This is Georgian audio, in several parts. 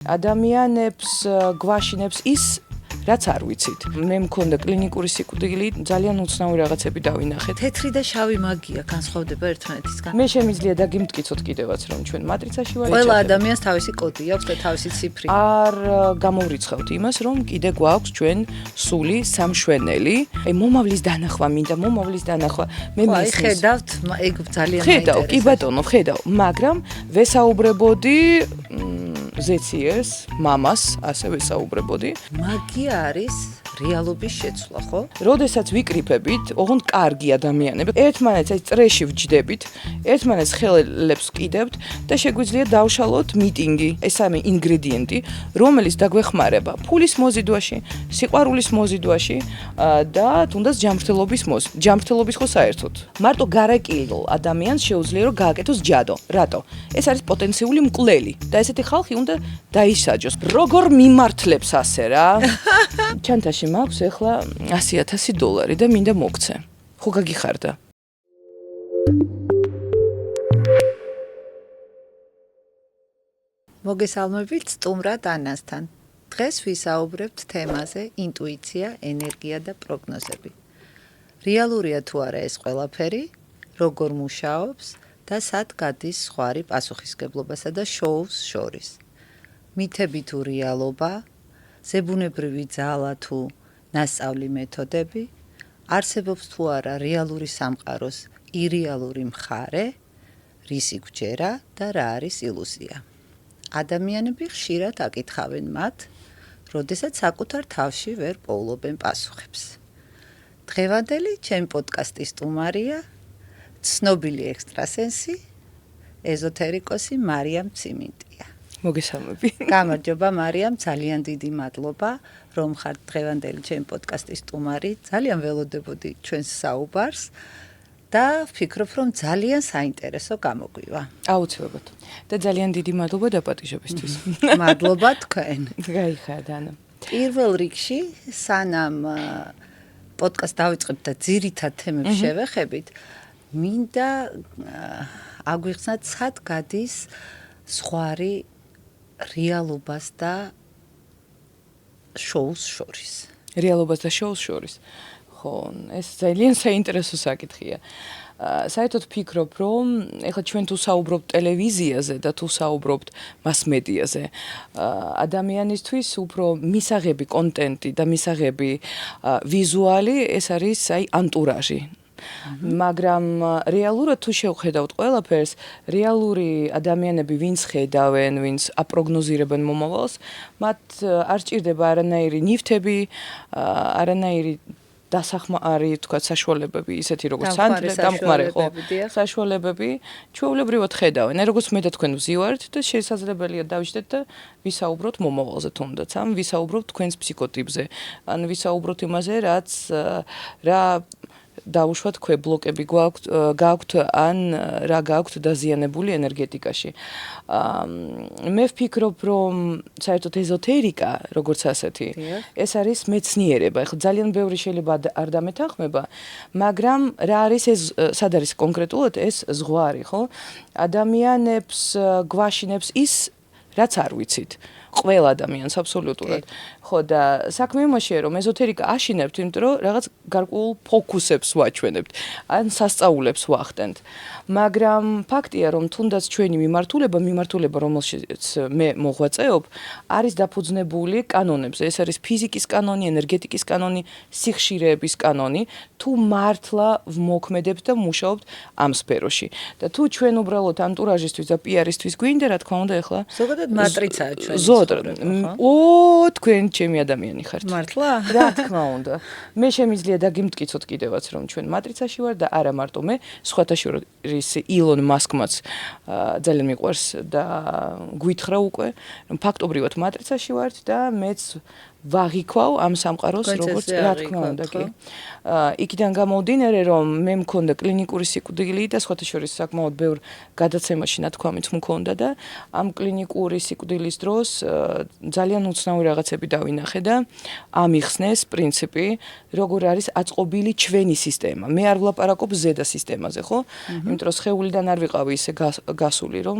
ადამიანებს გვაშინებს ის რაც არ ვიცით. მე მქონდა კლინიკური სიკვდილი, ძალიან უცნაური რაღაცები დავინახეთ. თეთრი და შავი მაგია განსხვავდება ერთმანეთისგან. მე შემიძლია დაგიმტკიცოთ კიდევაც, რომ ჩვენ მატრიცაში ვართ. ყველა ადამიანს თავისი კოდი აქვს და თავისი ციფრი. არ გამოვრიცხავთ იმას, რომ კიდე გვაქვს ჩვენ სული სამშვენელი. მომავლის დანახვა მინდა, მომავლის დანახვა. მე აი ხედავთ, ეგ ძალიან ხედავ, კი ბატონო, ხედავ, მაგრამ ვესაუბრებოდი ზეციეს, მამას, ასე ვესაუბრებოდი. მაგია არის რეალობის შეცვლა, ხო? როდესაც ვიკრიფებით, ოღონდ კარგი ადამიანები, ერთმანეთს აი წრეში ვჯდებით, ერთმანეთს ხელებს ვკიდებთ და შეგვიძლია დავშალოთ მიტინგი, ეს სამი ინგრედიენტი, რომელიც დაგვეხმარება ფულის მოზიდვაში, სიყვარულის მოზიდვაში და თუნდაც ჯანმრთელობის ხო საერთოდ. მარტო გარაკილ ადამიანს შეუძლია რომ გააკეთოს ჯადო. რატო? ეს არის პოტენციური მკვლელი და ესეთი ხალხი უნდა დაისაჯოს. როგორ მიმართლებს ასე რა? ჩანთაში მაქვს ახლა $100,000 და მინდა მოგცე. ხო გაგიხარდა? მოგესალმებით სტუმრად ანასთან. დღეს ვისაუბრებთ თემაზე ინტუიცია, ენერგია და პროგნოზები. რეალურია თუ არა ეს ყველაფერი, როგორ მუშაობს და სად გადის ზღვარი პასუხისმგებლობასა და შოუს შორის. მითები თუ რეალობა, ზებუნებრივი ძალა თუ ნასწავლი მეთოდები, არსებობს თუ არა რეალური სამყაროს ირეალური მხარე, რისი გვჯერა და რა არის ილუზია. ადამიანები ხშირად აკითხავენ მათ, როდესაც საკუთარ თავში ვერ პოულობენ პასუხებს. დღევანდელი ჩემი პოდკასტის სტუმარია ცნობილი ექსტრასენსი, ეზოთერიკოსი მარიამ ციმინტია. მოგესალმები. გამარჯობა მარიამ, ძალიან დიდი მადლობა, რომ ხართ დღევანდელი ჩემი პოდკასტის სტუმარი. ძალიან ველოდებოდი ჩვენს საუბარს და ვფიქრობ, რომ ძალიან საინტერესო გამოგვივა. აუცილებლად. და ძალიან დიდი მადლობა დაპატიჟებისთვის. მადლობა თქვენ. გაიხარდა ანა. პირველ რიგში, სანამ პოდკასტ დავიწყებთ და ძირითად თემებს შევეხებით, მინდა აგვიხსნათ, სად გადის ზღვარი რეალობას და შოუს შორის. რეალობას და შოუს შორის. ხო, ეს ძალიან საინტერესო საკითხია. საერთოდ ვფიქრობ, რომ ეხლა ჩვენ თუ საუბრობთ ტელევიზიაზე და თუ საუბრობთ მასმედიაზე, ადამიანისთვის უფრო მისაღები კონტენტი და მისაღები ვიზუალი, ეს არის აი ანტურაჟი. მაგრამ რეალურად თუ შევხედავთ ყველაფერს, რეალური ადამიანები, ვინც ხედავენ, ვინც აპროგნოზირებენ მომავალს, მათ არ სჭირდება არანაირი ნივთები, არანაირი დასახმარი, თქვა საშუალებები, ისეთი როგორც დამხმარე ხო, საშუალებები, ჩვეულებრივად ხედავენ. როგორც მე და თქვენ ვზივართ და შესაძლებელია დავიჯდეთ და ვისაუბროთ მომავალზე თუნდაც, ან ვისაუბროთ თქვენს ფსიქოტიპზე, ან ვისაუბროთ იმაზე, რა დაუშვათ ქვებლოკები გაქვთ ან რა გაქვთ დაზიანებული ენერგეტიკაში. მე ვფიქრობ, რომ საერთოდ ეზოთერიკა, როგორც ასეთი, ეს არის მეცნიერება. ეხლა ძალიან ბევრი შეიძლება არ დამეთანხმება, მაგრამ რა არის ეს, სად არის კონკრეტულად ეს ზღვარი, ხო? ადამიანებს გვაშინებს ის, რაც არ ვიცით. ყველა ადამიანს აბსოლუტურად. ხო და საქმე იმაშია, რომ ეზოთერიკა აშინებთ, იმიტომ რომ რაღაც გარკვეულ ფოკუსებს ვაჩვენებთ, ან სასწაულებს ვახდენთ. მაგრამ ფაქტია, რომ თუნდაც ჩვენი მიმართულება, რომელშიც მე მოღვაწეობ, არის დაფუძნებული კანონებზე. ეს არის ფიზიკის კანონი, ენერგეტიკის კანონი, სიხშირეების კანონი, თუ მართლა ვმოქმედებთ და მუშაობთ ამ სფეროში. და თუ ჩვენ უბრალოდ ანტურაჟისთვის და პიარისთვის გვინდა, რა თქმა უნდა, ეხლა ზოგადად მატრიცაა ჩვენი. თქვენ ჩემი ადამიანი ხართ. მართლა? რა თქმა უნდა. მე შემიძლია დაგიმტკიცოთ კიდევაც, რომ ჩვენ მატრიცაში ვარ და არა მარტო მე, სხვათა შორის ილონ მასკმაც ძალიან მიყვარს და გვითხრა უკვე, რომ ფაქტობრივად მატრიცაში ვართ და მეც ვაღიქვავ ამ სამყაროს, როგორც რა თქმა უნდა, კი. იქიდან გამომდინარე, რომ მე მქონდა კლინიკური სიკვდილი და სხვათა შორის საკმაოდ ბევრ გადაცემაში ნათქვამიც მქონდა და ამ კლინიკური სიკვდილის დროს ძალიან უცნაური რაღაცები დავინახე და ამიხსნეს პრინციპი, როგორ არის აწყობილი ჩვენი სისტემა. მე არ ვლაპარაკობ ზედა სისტემაზე, ხო? იმიტომ რომ სხეულიდან არ ვიყავი ისე გასული, რომ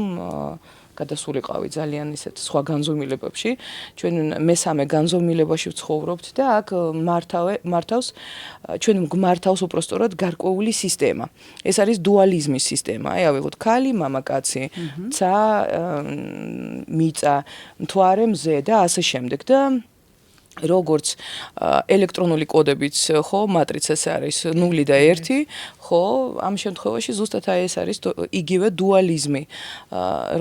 გადასულიყავი ძალიან ისეთ სხვა განზომილებებში. ჩვენ მესამე განზომილებაში ვცხოვრობთ და აქ მართავს ჩვენ გვმართავს უпростоრად გარკვეული სისტემა. ეს არის დუალიზმის სისტემა. აი ავიღოთ ქალი, მამაკაცი, ცა, მიწა, მთვარე, მზე და ასე შემდეგ და როგორც ელექტრონული კოდებიც ხო მატრიცას არის 0 და 1 ხო ამ შემთხვევაში ზუსტად აი ეს არის იგივე დუალიზმი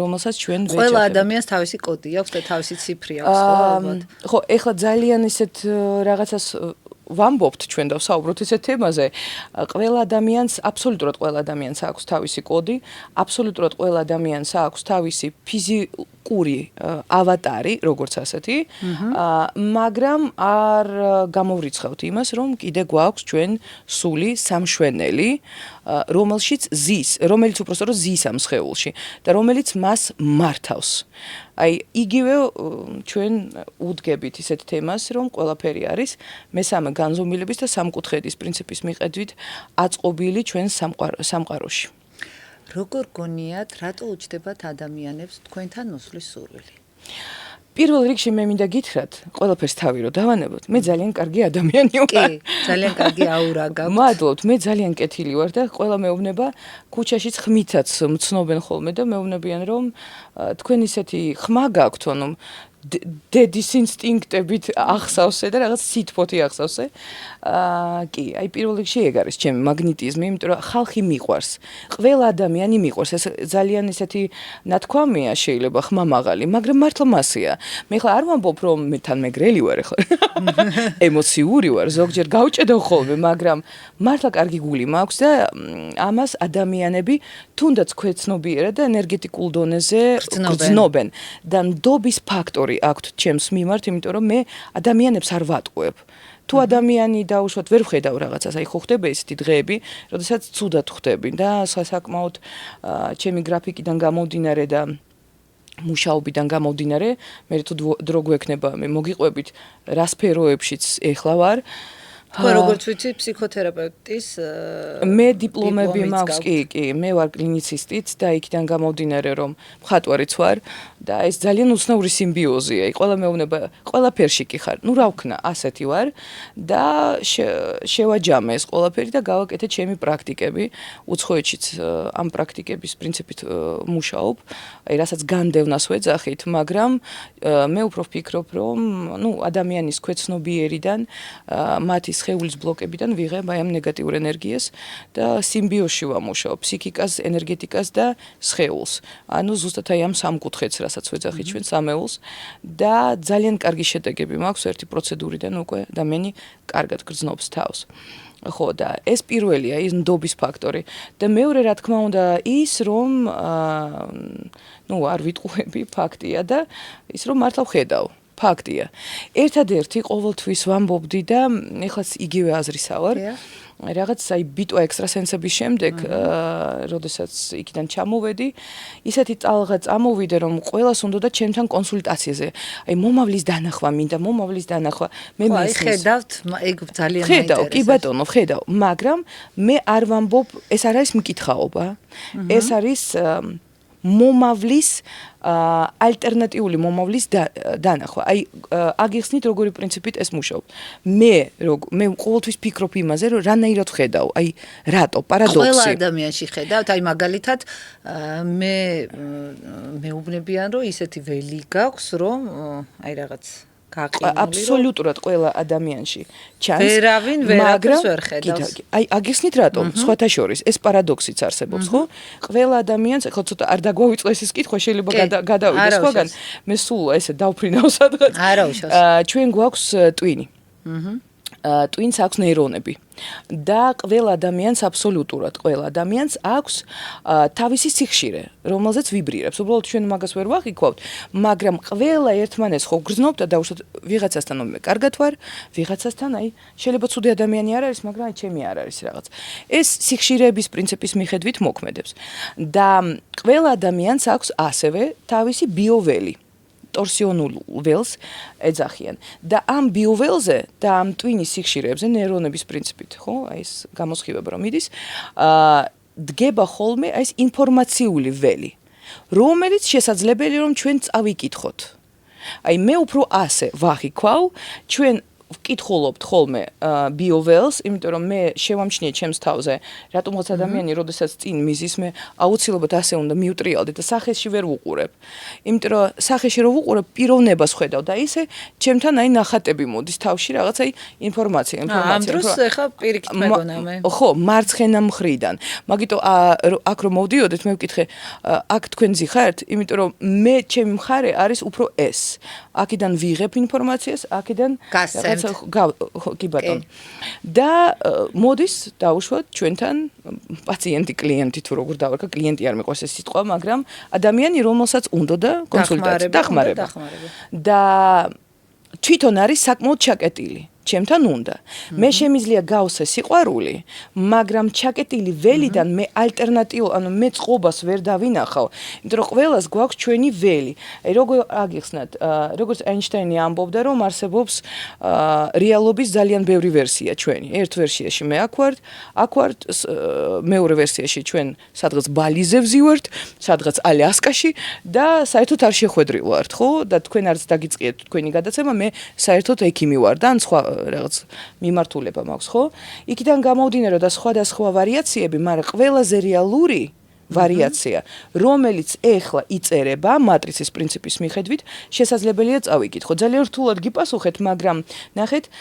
რომელსაც ჩვენ ვეჯახებთ. ყველა ადამიანს თავისი კოდი აქვს და თავისი ციფრი აქვს ხო ალბათ. ხო ეხლა ძალიან ისეთ რაღაცას ვამბობთ ჩვენ და ვსაუბრობთ ესეთ თემაზე. ყველა ადამიანს აბსოლუტურად ყველა ადამიანს აქვს თავისი კოდი, აბსოლუტურად ყველა ადამიანს აქვს თავისი ფიზიკური ავატარი, როგორც ასეთი, მაგრამ არ გამოვრიცხავთ იმას, რომ კიდე გვაქვს ჩვენ სული სამშვენელი, რომელიც უпростоროდ ზის ამ სხეულში და რომელიც მას მართავს. აი იგივე ჩვენ უდგებით ისეთ თემას, რომ ყველაფერი არის მესამე განზომილების და სამკუთხედის პრინციპის მიხედვით აწყობილი ჩვენ სამყაროში. როგორ გონიათ, რატო უჩნდებათ ადამიანებს თქვენთან მოსვლის სურვილი? პირველ რიგში მე მინდა გითხრათ, ყველაფერს თავი რო დავანებოთ, მე ძალიან კარგი ადამიანი ვარ. კი, ძალიან კარგი აურა გაქვთ. მადლობთ, მე ძალიან კეთილი ვარ და ყველა მეუბნება ქუჩაშიც ხმითაც მცნობენ ხოლმე და მეუბნებიან რომ თქვენ ისეთი ხმა გაქვთ, ანუ დედის ინსტინქტებით ახსავსე და რაღაც სითბოთი ახსავსე. კი, აი პირველ რიგში ეგ არის ჩემი მაგნიტიზმი, იმიტომ რომ ხალხი მიყვარს. ყველა ადამიანი მიყვარს. ეს ძალიან ისეთი ნათქვამია შეიძლება ხმა მაღალი, მაგრამ მართლა მასია. მე ხლა არ ვამბობ რომ მე თან მეგრელი ვარ ახლა. ემოციური ვარ, ზოგჯერ გავჭედო ხოლმე, მაგრამ მართლა კარგი გული მაქვს და ამას ადამიანები თუნდაც ქვეცნობიერად და ენერგეტიკულ დონეზე გრძნობენ. და ნდობის ფაქტორი აქვთ ჩემს მიმართ, იმიტომ რომ მე ადამიანებს არ ვატყუებ. თუ ადამიანი დაუშვათ ვერ ვხედავ რაღაცას, აი ხო ხდება ესეთი დღეები, როდესაც ცუდად ხვდები და საკმაოდ ჩემი გრაფიკიდან გამომდინარე და მუშაობიდან გამომდინარე, მე თუ დრო გვექნება, მე მოგიყვებით რა სფეროებშიც ეხლა ვარ. ხო, როგორც ვიცი, ფსიქოთერაპევტის მე დიპლომები მაქვს, კი, მე ვარ კლინიცისტიც და იქიდან გამომდინარე რომ მხატვარიც ვარ და ეს ძალიან უცნაური სიმბიოზია. ყველა მეუბნება, ყველაფერში კი ხარ. ნუ რა ვქნა, ასეთი ვარ და შევაჯამე ეს ყველაფერი და გავაკეთე ჩემი პრაქტიკები. უცხოეთშიც ამ პრაქტიკების პრინციპით მუშაობ. აი რასაც განდევნას ვეძახით, მაგრამ მე უფრო ვფიქრობ, რომ ნუ ადამიანის ქვეცნობიერიდან მათი სხეულის ბლოკებიდან ვიღებ აი ამ ნეგატიურ ენერგიას და სიმბიოზში ვამუშაობ ფსიქიკას, ენერგეტიკას და სხეულს. ანუ ზუსტად აი ამ სამკუთხედს, რასაც ვეძახით ჩვენ სამეულს და ძალიან კარგი შედეგები მაქვს ერთი პროცედურიდან უკვე ადამიანი კარგად გრძნობს თავს. ხო და ეს პირველია ის ნდობის ფაქტორი და მეორე რა თქმა უნდა ის რომ ნუ არ ვიტყუები ფაქტია და ის რომ მართლა ვხედავ ფაქტია. ერთადერთი ყოველთვის ვამბობდი და ეხლაც იგივე აზრისა ვარ. რაღაც აი ბიტვა ექსტრასენსების შემდეგ, როდესაც იქიდან ჩამოვედი, ისეთი წალღა წამოვიდე, რომ ყველას უნდოდა ჩემთან კონსულტაციაზე. აი მომავლის დანახვა მინდა, მომავლის დანახვა. მე მესმის. ხედავთ, ეგ ძალიან მაინტერესებს. ხედავ, კი ბატონო, ხედავ, მაგრამ მე არ ვამბობ, ეს არ არის მკითხაობა. ეს არის მომავლის ალტერნატიული მომავლის დანახვა. აი აგიხსნით როგორი პრინციპით ეს მუშაობ. მე ყოველთვის ფიქრობ იმაზე, რომ რანაირად ხედავ, აი რატო პარადოქსი. ყველა ადამიანში ხედავთ, აი მაგალითად მე მეუბნებიან, რომ ისეთი ველი გაქვს, რომ აი რაღაც აბსოლუტურად ყველა ადამიანში ჩანს, ვერავინ ვერაფერს ვერ ხედავს. აი აგიხსნით რატომ? სხვათა შორის ეს პარადოქსიც არსებობს, ხო? ყველა ადამიანს, ხო ცოტა არ დაგვავიწყო ეს კითხვა, შეიძლება გადავიდეს სხვაგან. მე სულ ესე დავფრინავ სადღაც. არა უშავს. ჩვენ გვაქვს ტვინი. ტვინს აქვს ნეირონები. და ყველა ადამიანს აბსოლუტურად ყველა ადამიანს აქვს თავისი სიხშირე, რომელზეც ვიბრირებს. უბრალოდ ჩვენ მაგას ვერ ვახიქვავთ, მაგრამ ყველა ერთმანეთს ხო გრძნობ და დაუშვათ ვიღაცასთან მე კარგად ვარ, ვიღაცასთან აი შეიძლება ცუდი ადამიანი არ არის, მაგრამ აი ჩემი არ არის რაღაც. ეს სიხშირეების პრინციპის მიხედვით მოქმედებს. და ყველა ადამიანს აქვს ასევე თავისი ბიოველი. ტორსიონულ ველს ეძახიან და ამ ბიოველზე და ამ ტვინის სიხშირეებზე ნეირონების პრინციპით, ხო, აი ეს გამოსხივება რომ მიდის, დგება ხოლმე აი ეს ინფორმაციული ველი. რომელიც შესაძლებელია რომ ჩვენ წავიკითხოთ. აი მე უფრო ასე ვახიქვავ, ჩვენ ვკითხულობთ ხოლმე BioWells, იმიტომ რომ მე შევამჩნიე ჩემს თავზე, რატომღაც ადამიანი, როდესაც წინ მიზის, მე აუცილებლად ასე უნდა მიუტრიალდე და სახეში ვერ ვუყურებ. იმიტომ რომ სახეში რო ვუყურებ, პიროვნებას ხედავ და ისე ჩემთან აი ნახატები მოდის თავში რაღაცა ინფორმაცია. ამ დროს ეხა პირიქით მეგონა მე. ხო, მარცხენა მხრიდან. მაგიტო აქ რომ მოვდიოდეთ, მე ვკითხე, აქ თქვენ ზიხართ, იმიტომ რომ მე ჩემი მხარე არის უფრო ეს. აქედან ვიღებ ინფორმაციას, აქედან კი ბატონო. და მოდის დავუშვათ ჩვენთან პაციენტი, კლიენტი თუ როგორ დავარქვა, კლიენტი არ მიყვარს ეს სიტყვა, მაგრამ ადამიანი, რომელსაც უნდოდა კონსულტაცია, დახმარება. და თვითონ არის საკმაოდ ჩაკეტილი. ჩემთან უნდა. მე შემიძლია გავსე სიყვარული, მაგრამ ჩაკეტილი ველიდან მე ალტერნატივ, ანუ მე წყობას ვერ დავინახავ, იმიტომ რომ ყველას გვაქვს ჩვენი ველი. აი როგორ აგიხსნათ, როგორც აინშტაინი ამბობდა, რომ არსებობს რეალობის ძალიან ბევრი ვერსია ჩვენი. ერთ ვერსიაში მე აქ ვარ, მეორე ვერსიაში ჩვენ სადღაც ბალიზე ვზივართ, სადღაც ალიასკაში და საერთოდ არ შეხვედრილ ვართ, ხო? და თქვენ არც დაგიწყიეთ თქვენი გადაცემა, მე საერთოდ ექიმი ვარ და ან სხვა რაღაც მიმართულება მაქვს, ხო? იქიდან გამოვდინე რომ და სხვადასხვა ვარიაციები, მაგრამ ყველაზე რეალური ვარიაცია, რომელიც ეხლა იწერება მატრიცის პრინციპის მიხედვით, შესაძლებელია წავიკითხო. ძალიან რთულად გიპასუხეთ, მაგრამ ნახეთ,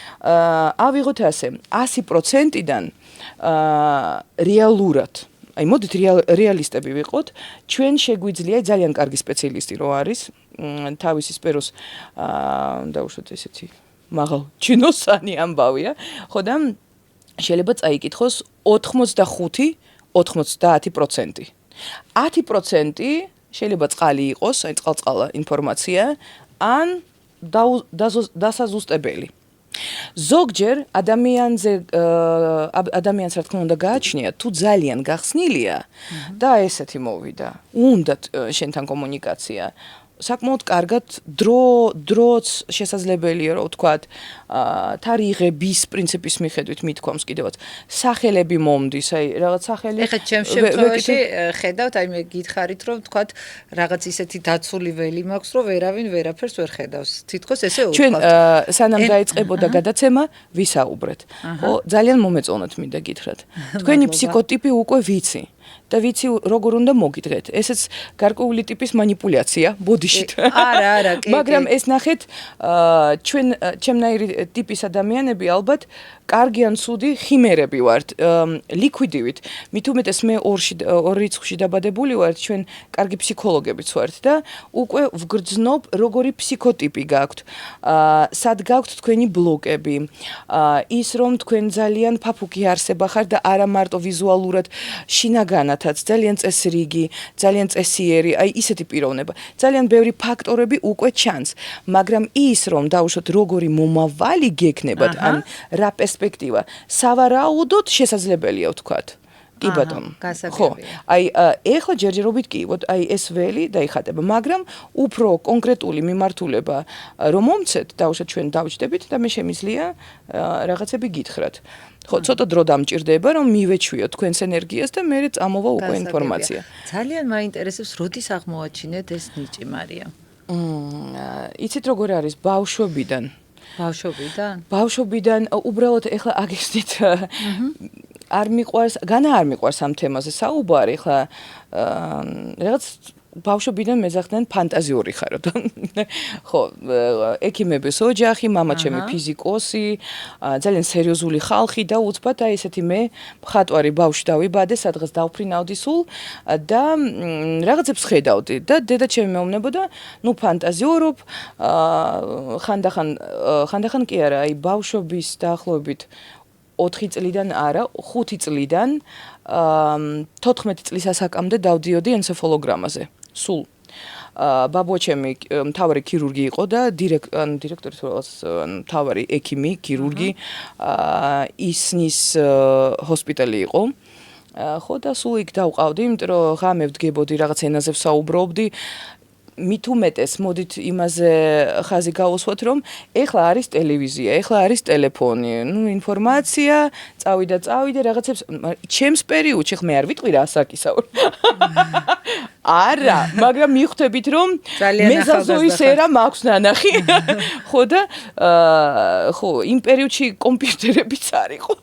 ავიღოთ ასე, 100%-დან რეალურად აი მოდით რეალისტები ვიყოთ, ჩვენ შეგვიძლია ძალიან კარგი სპეციალისტი რო არის, თავისი სფეროს დაუშვათ ესეთი მაღალ ჩინოსანი ამბავია, ხო და შეიძლება წაიკითხოს 85-90%. 10% შეიძლება წყალი იყოს, აი წყალ-წყალა ინფორმაცია, ან დასაზუსტებელი. ზოგჯერ ადამიანს რა თქმა უნდა გააჩნია, თუ ძალიან გახსნილია და ესეთი მოვიდა, უნდათ შენთან კომუნიკაცია. საკმაოდ კარგად დროც შესაძლებელია რომ ვთქვათ თარიღების პრინციპის მიხედვით მithქვამს კიდევაც სახელები მომდის აი რაღაც სახელი ეხლა ჩემ შემთხვევაში ხედავთ აი მე გითხარით რომ ვთქვათ რაღაც ისეთი დაცული ველი მაქვს რომ ვერავინ ვერაფერს ვერ ხედავს თითქოს ესე ვთქვათ ჩვენ სანამ დაიწყებოდა გადაცემა ვისაუბრეთ ხო ძალიან მომეწონათ მინდა გითხრათ თქვენი ფსიქოტიპი უკვე ვიცი და ვიცი როგორ უნდა მოგიდგეთ. ესეც გარკვეული ტიპის манипуляცია ბოდიშით. არა, კი. მაგრამ ეს ნახეთ, ჩემნაირი ტიპის ადამიანები ალბათ კარგი ან ცუდი ხიმერები ვართ, ლიკვიდივით. მით უმეტეს მე ორ რიცხვში დაბადებული ვარ, ჩვენ კარგი ფსიქოლოგებიც ვართ და უკვე ვგრძნობ როგორი ფსიქოტიპი გაქვთ. სად გაქვთ თქვენი ბლოკები. ის რომ თქვენ ძალიან ფაფუკი არსება ხარ და არა მარტო ვიზუალურად შინაგანათაც ძალიან წესრიგი, ძალიან წესიერი, აი ისეთი პიროვნება. ძალიან ბევრი ფაქტორები უკვე ჩანს, მაგრამ ის რომ დავუშვათ როგორი მომავალი გექნებათ, ან რა პერსპექტივა, სავარაუდოდ შესაძლებელია ვთქვათ. კი ბატონო. ხო. აი ეხლა ჯერჯერობით კი, აი ეს ველი დაიხატება, მაგრამ უფრო კონკრეტული მიმართულება რომ მომცეთ, დავუშვათ ჩვენ დავჭდებით და მე შემიძლია რაღაცები გითხრათ. ხო, ცოტა დრო დამჭირდება, რომ მივეჩვიოთ თქვენს ენერგიას და მე წამოვა უკვე ინფორმაცია. ძალიან მაინტერესებს, როდის აღმოაჩინეთ ეს ნიჭი, მარია? იცით როგორ არის ბავშვობიდან? ბავშვობიდან უბრალოდ ეხლა აგიხსნით არ მიყვარს ამ თემაზე საუბარი, ეხლა რაღაც ბავშვობიდან მეძახდნენ ფანტაზიური ხარო და ხო, ექიმების ოჯახი, მამა ჩემი ფიზიკოსი, ძალიან სერიოზული ხალხი და უცბად აი ესეთი მე მხატვარი ბავშვი დავიბადე, სადღაც დავფრინავდი სულ და რაღაცებს ხედავდი და დედა ჩემი მეუბნებოდა, ნუ ფანტაზიორობ, ხანდახან კი არა, აი ბავშვობის დაახლოებით 4 წლიდან არა, 5 წლიდან 14 წლის ასაკამდე დავდიოდი ენცეფალოგრამაზე. სულ ბაბუა ჩემი მთავარი ქირურგი იყო და დირექტორი თუ რაღაც მთავარი ექიმი, ქირურგი ისნის ჰოსპიტალი იყო. ხო და სულ იქ დავყავდი, იმიტომ რომ ღამე ვდგებოდი რაღაც ენაზე ვსაუბრობდი. მით უმეტეს მოდით იმაზე ხაზი გავუსვათ, რომ ეხლა არის ტელევიზია, ეხლა არის ტელეფონი, ინფორმაცია, წავიდა რაღაცებს, ჩემს პერიოდში ხმე არ ვიტყვი რა ასაკისაურ. არა, მაგრამ მიხვდებით, რომ მეზაზოის ერა მაქვს ნანახი. ხო და ხო, იმ პერიოდში კომპიუტერებიც არ იყო.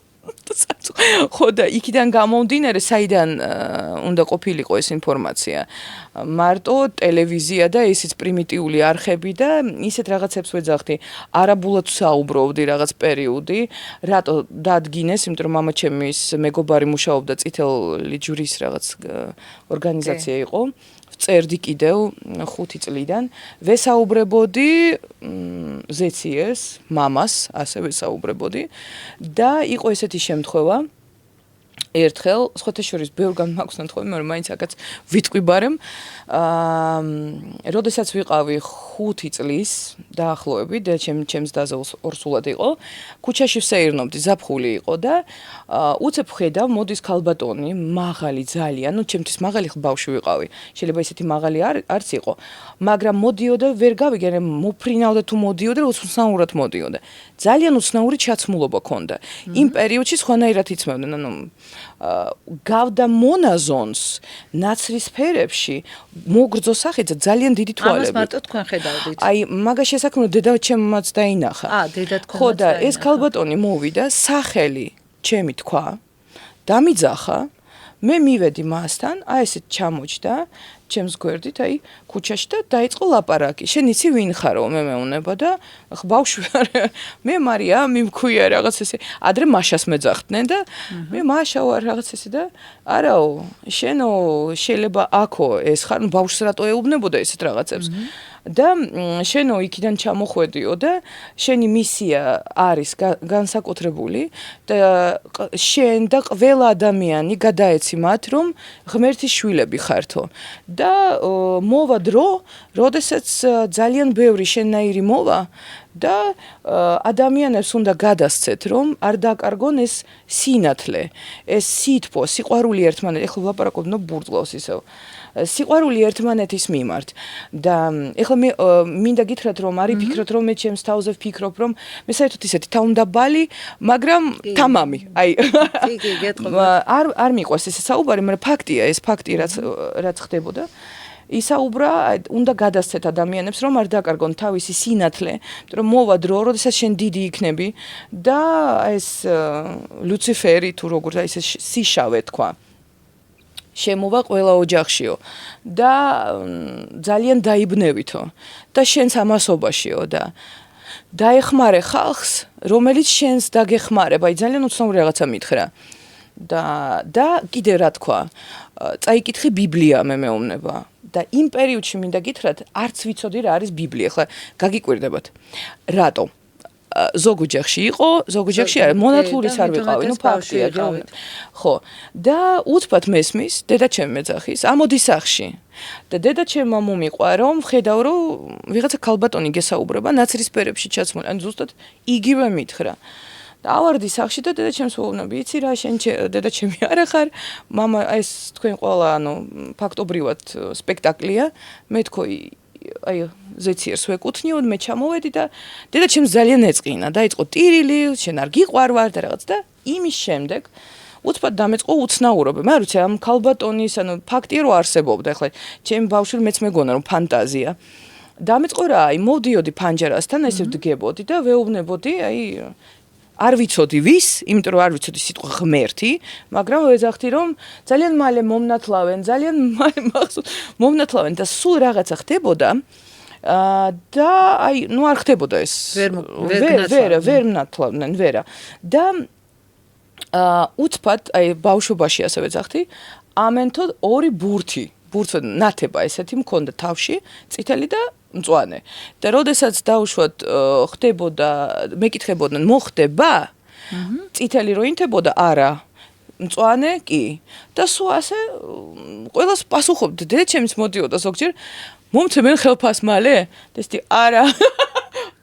ხო და იქიდან გამომდინარე, საიდან უნდა ყოფილიყო ეს ინფორმაცია. მარტო ტელევიზია და ისიც პრიმიტიული არხები და ისეთ რაღაცებს ვეძახდი. არაბულად საუბრობდი რაღაც პერიოდი, რატო დადგინეს, იმიტომ რომ მამაჩემის მეგობარი მუშაობდა წითელი ჯვრის რაღაც ორგანიზაცია იყო. წერდი კიდევ 5 წლიდან, ვესაუბრებოდი ზეციეს, მამას, ასე ვესაუბრებოდი და იყო ესეთი შემთხვევა, ერთხელ, სხვათა შორის ბევრგან მაქვს ნათხოვი, მაგრამ მაინც აქაც ვიტყვი ბარემ, როდესაც ვიყავი 5 წლის დაახლოებით და ჩემს დაზე ორსულად იყო, ქუჩაში ვსეირნობდი, ზაფხული იყო და უცებ ხედავ, მოდის ქალბატონი, მაღალი ძალიან, ჩემთვის მაღალი ბავშვი ვიყავი. შეიძლება ისეთი მაღალი არც იყო, მაგრამ მოდიოდა, ვერ გავიგე, მოფრინავდა თუ მოდიოდა, უცნაურად მოდიოდა. ძალიან უცნაური ჩაცმულობა ჰქონდა. იმ პერიოდში სხვანაირად იცმევდნენ, გავდა მონაზონს ნაცრისფერებში მოგრძო სახეზე ძალიან დიდი თვალები. ამას მარტო თქვენ ხედავდით. აი, მაგას შესაქმნელად დედაჩემმაც დაინახა. დედა თქვენმაც ხო და ეს ქალბატონი მოვიდა, სახელი ჩემი თქვა, დამიძახა, მე მივედი მასთან, აი ესეთ ჩამოჯდა, ჩემს გვერდით, აი ქუჩაში და დაიწყო ლაპარაკი. შენ იცი ვინ ხარო, მე მეუნება და ბავშვი ვარ. მე მარია, მიმქვია რაღაც ესე. ადრე მაშას მეძახდნენ და მე მაშა ვარ რაღაც ესე და არაო, შენო შეიძლება აქო ეს ხარ, ბავშვს რატო ეუბნებოდა ესეთ რაღაცებს. და შენო იქიდან ჩამოხვედიო და შენი მისია არის განსაკუთრებული და შენ და ყველა ადამიანი გადაეცი მათ, რომ ღმერთის შვილები ხართო. და მოვა დრო, როდესაც ძალიან ბევრი შენნაირი მოვა და ადამიანებს უნდა გადასცეთ, რომ არ დაკარგონ ეს სინათლე, ეს სითბო, სიყვარული ერთმანეთს. ეხლა ვლაპარაკობ ბურძლავს ისევ. სიყვარული ერთმანეთის მიმართ და ეხლა მე მინდა გითხრათ, რომ არის ფიქრობ, რომ მე ჩემს თავზე ვფიქრობ, რომ მე საერთოდ ისეთი თავმდაბალი, მაგრამ თამამი. აი არ მიყვარს ეს საუბარი, მაგრამ ფაქტია, ეს ფაქტი რაც ხდებოდა. ისაუბრა, უნდა გადასცეთ ადამიანებს, რომ არ დაკარგონ თავისი სინათლე, რომ მოვა დრო, როდესაც შენ დიდი იქნები და ეს ლუციფერი თუ როგორ და ეს სიშავე თქვა. შემოვა ყველა ოჯახშიო და ძალიან დაიბნევითო და შენს ამასობაშიო და დაეხმარე ხალხს, რომელიც შენს დაგეხმარება. აი ძალიან უცნაური რაღაცა მითხრა. და კიდე რა თქვა, წაიკითხე ბიბლია მე მეუბნება. და იმ პერიოდში მინდა გითხრათ, არც ვიცოდი რა არის ბიბლია. ახლა გაგიკვირდებათ. რატო? ზოგ ოჯახში იყო, ზოგ ოჯახში არა, მონათლურის არ ვიყავი, ფაქტია, ხო. და უცბად მესმის, დედაჩემი მეძახის, ამოდი სახში. და დედაჩემმა მომიყვა, რომ ხედავ, რომ ვიღაცა ქალბატონი გესაუბრება, ნაცრისფერებში ჩაცმული, ან ზუსტად იგივე მითხრა. და ავარდი სახში და დედაჩემს ვეუბნები, იცი რა, შენ დედაჩემი არა ხარ, მამა, ეს თქვენ ყველა, ფაქტობრივად სპექტაკლია, მე თქოი აი ზეციერს ვეკუთვნიოდ, მე ჩამოვედი და დედაჩემს ძალიან ეწყინა, დაიწყო ტირილი, შენ არ გიყვარვარ და რაღაც და იმის შემდეგ უცბად დამეწყო უცნაურობა. მე არ ვიცი, ამ ქალბატონის, ფაქტია რომ არსებობდა, ახლა ჩემი ბავშვი მეც მეგონა რომ ფანტაზია. დამეწყო რა, აი მოვდიოდი ფანჯარასთან, ესე ვდგებოდი და ვეუბნებოდი, აი არ ვიცოდი ვის, იმიტომ რომ არ ვიცოდი სიტყვა ღმერთი, მაგრამ ვეძახდი რომ ძალიან მალე მომნათლავენ, ძალიან მალე მომნათლავენ და სულ რაღაცა ხდებოდა და აი, არ ხდებოდა ეს. ვერ მნათლავდნენ, ვერა. და უცბად, აი ბავშვობაში ასე ვეძახდი, ამენთო ორი ბურთი ნათება ესეთი მქონდა თავში, წითელი და მწვანე. და როდესაც დაუშვათ ხდებოდა, მეკითხებოდნენ, მოხდება? წითელი რო ინთებოდა, არა. მწვანე კი. და სულ ასე ყველას პასუხობდი, დედაჩემიც მოდიოდა ზოგჯერ, მომცემენ ხელფას მალე? და ესეთი არა.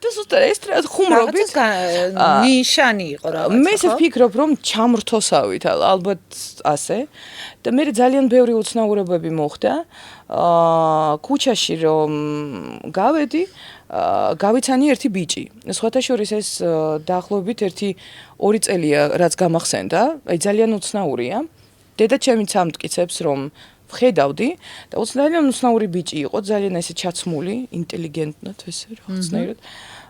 და ზუსტად ეს ხუმრობით ნიშანი იყო რაღაცა. მე ისე ვფიქრობ, რომ ჩამრთოსავით ალბათ ასე და მე ძალიან ბევრი უცნაურებები მოხდა. ქუჩაში რომ გავედი, გავიცანი ერთი ბიჭი. სხვათა შორის ეს დაახლოებით 1-2 წელია რაც გამახსენდა, აი ძალიან უცნაურია. დედა ჩემიც ამტკიცებს რომ ვხედავდი და ძალიან უცნაური ბიჭი იყო, ძალიან ესე ჩაცმული, ინტელიგენტნად ესე რაღაცნაირად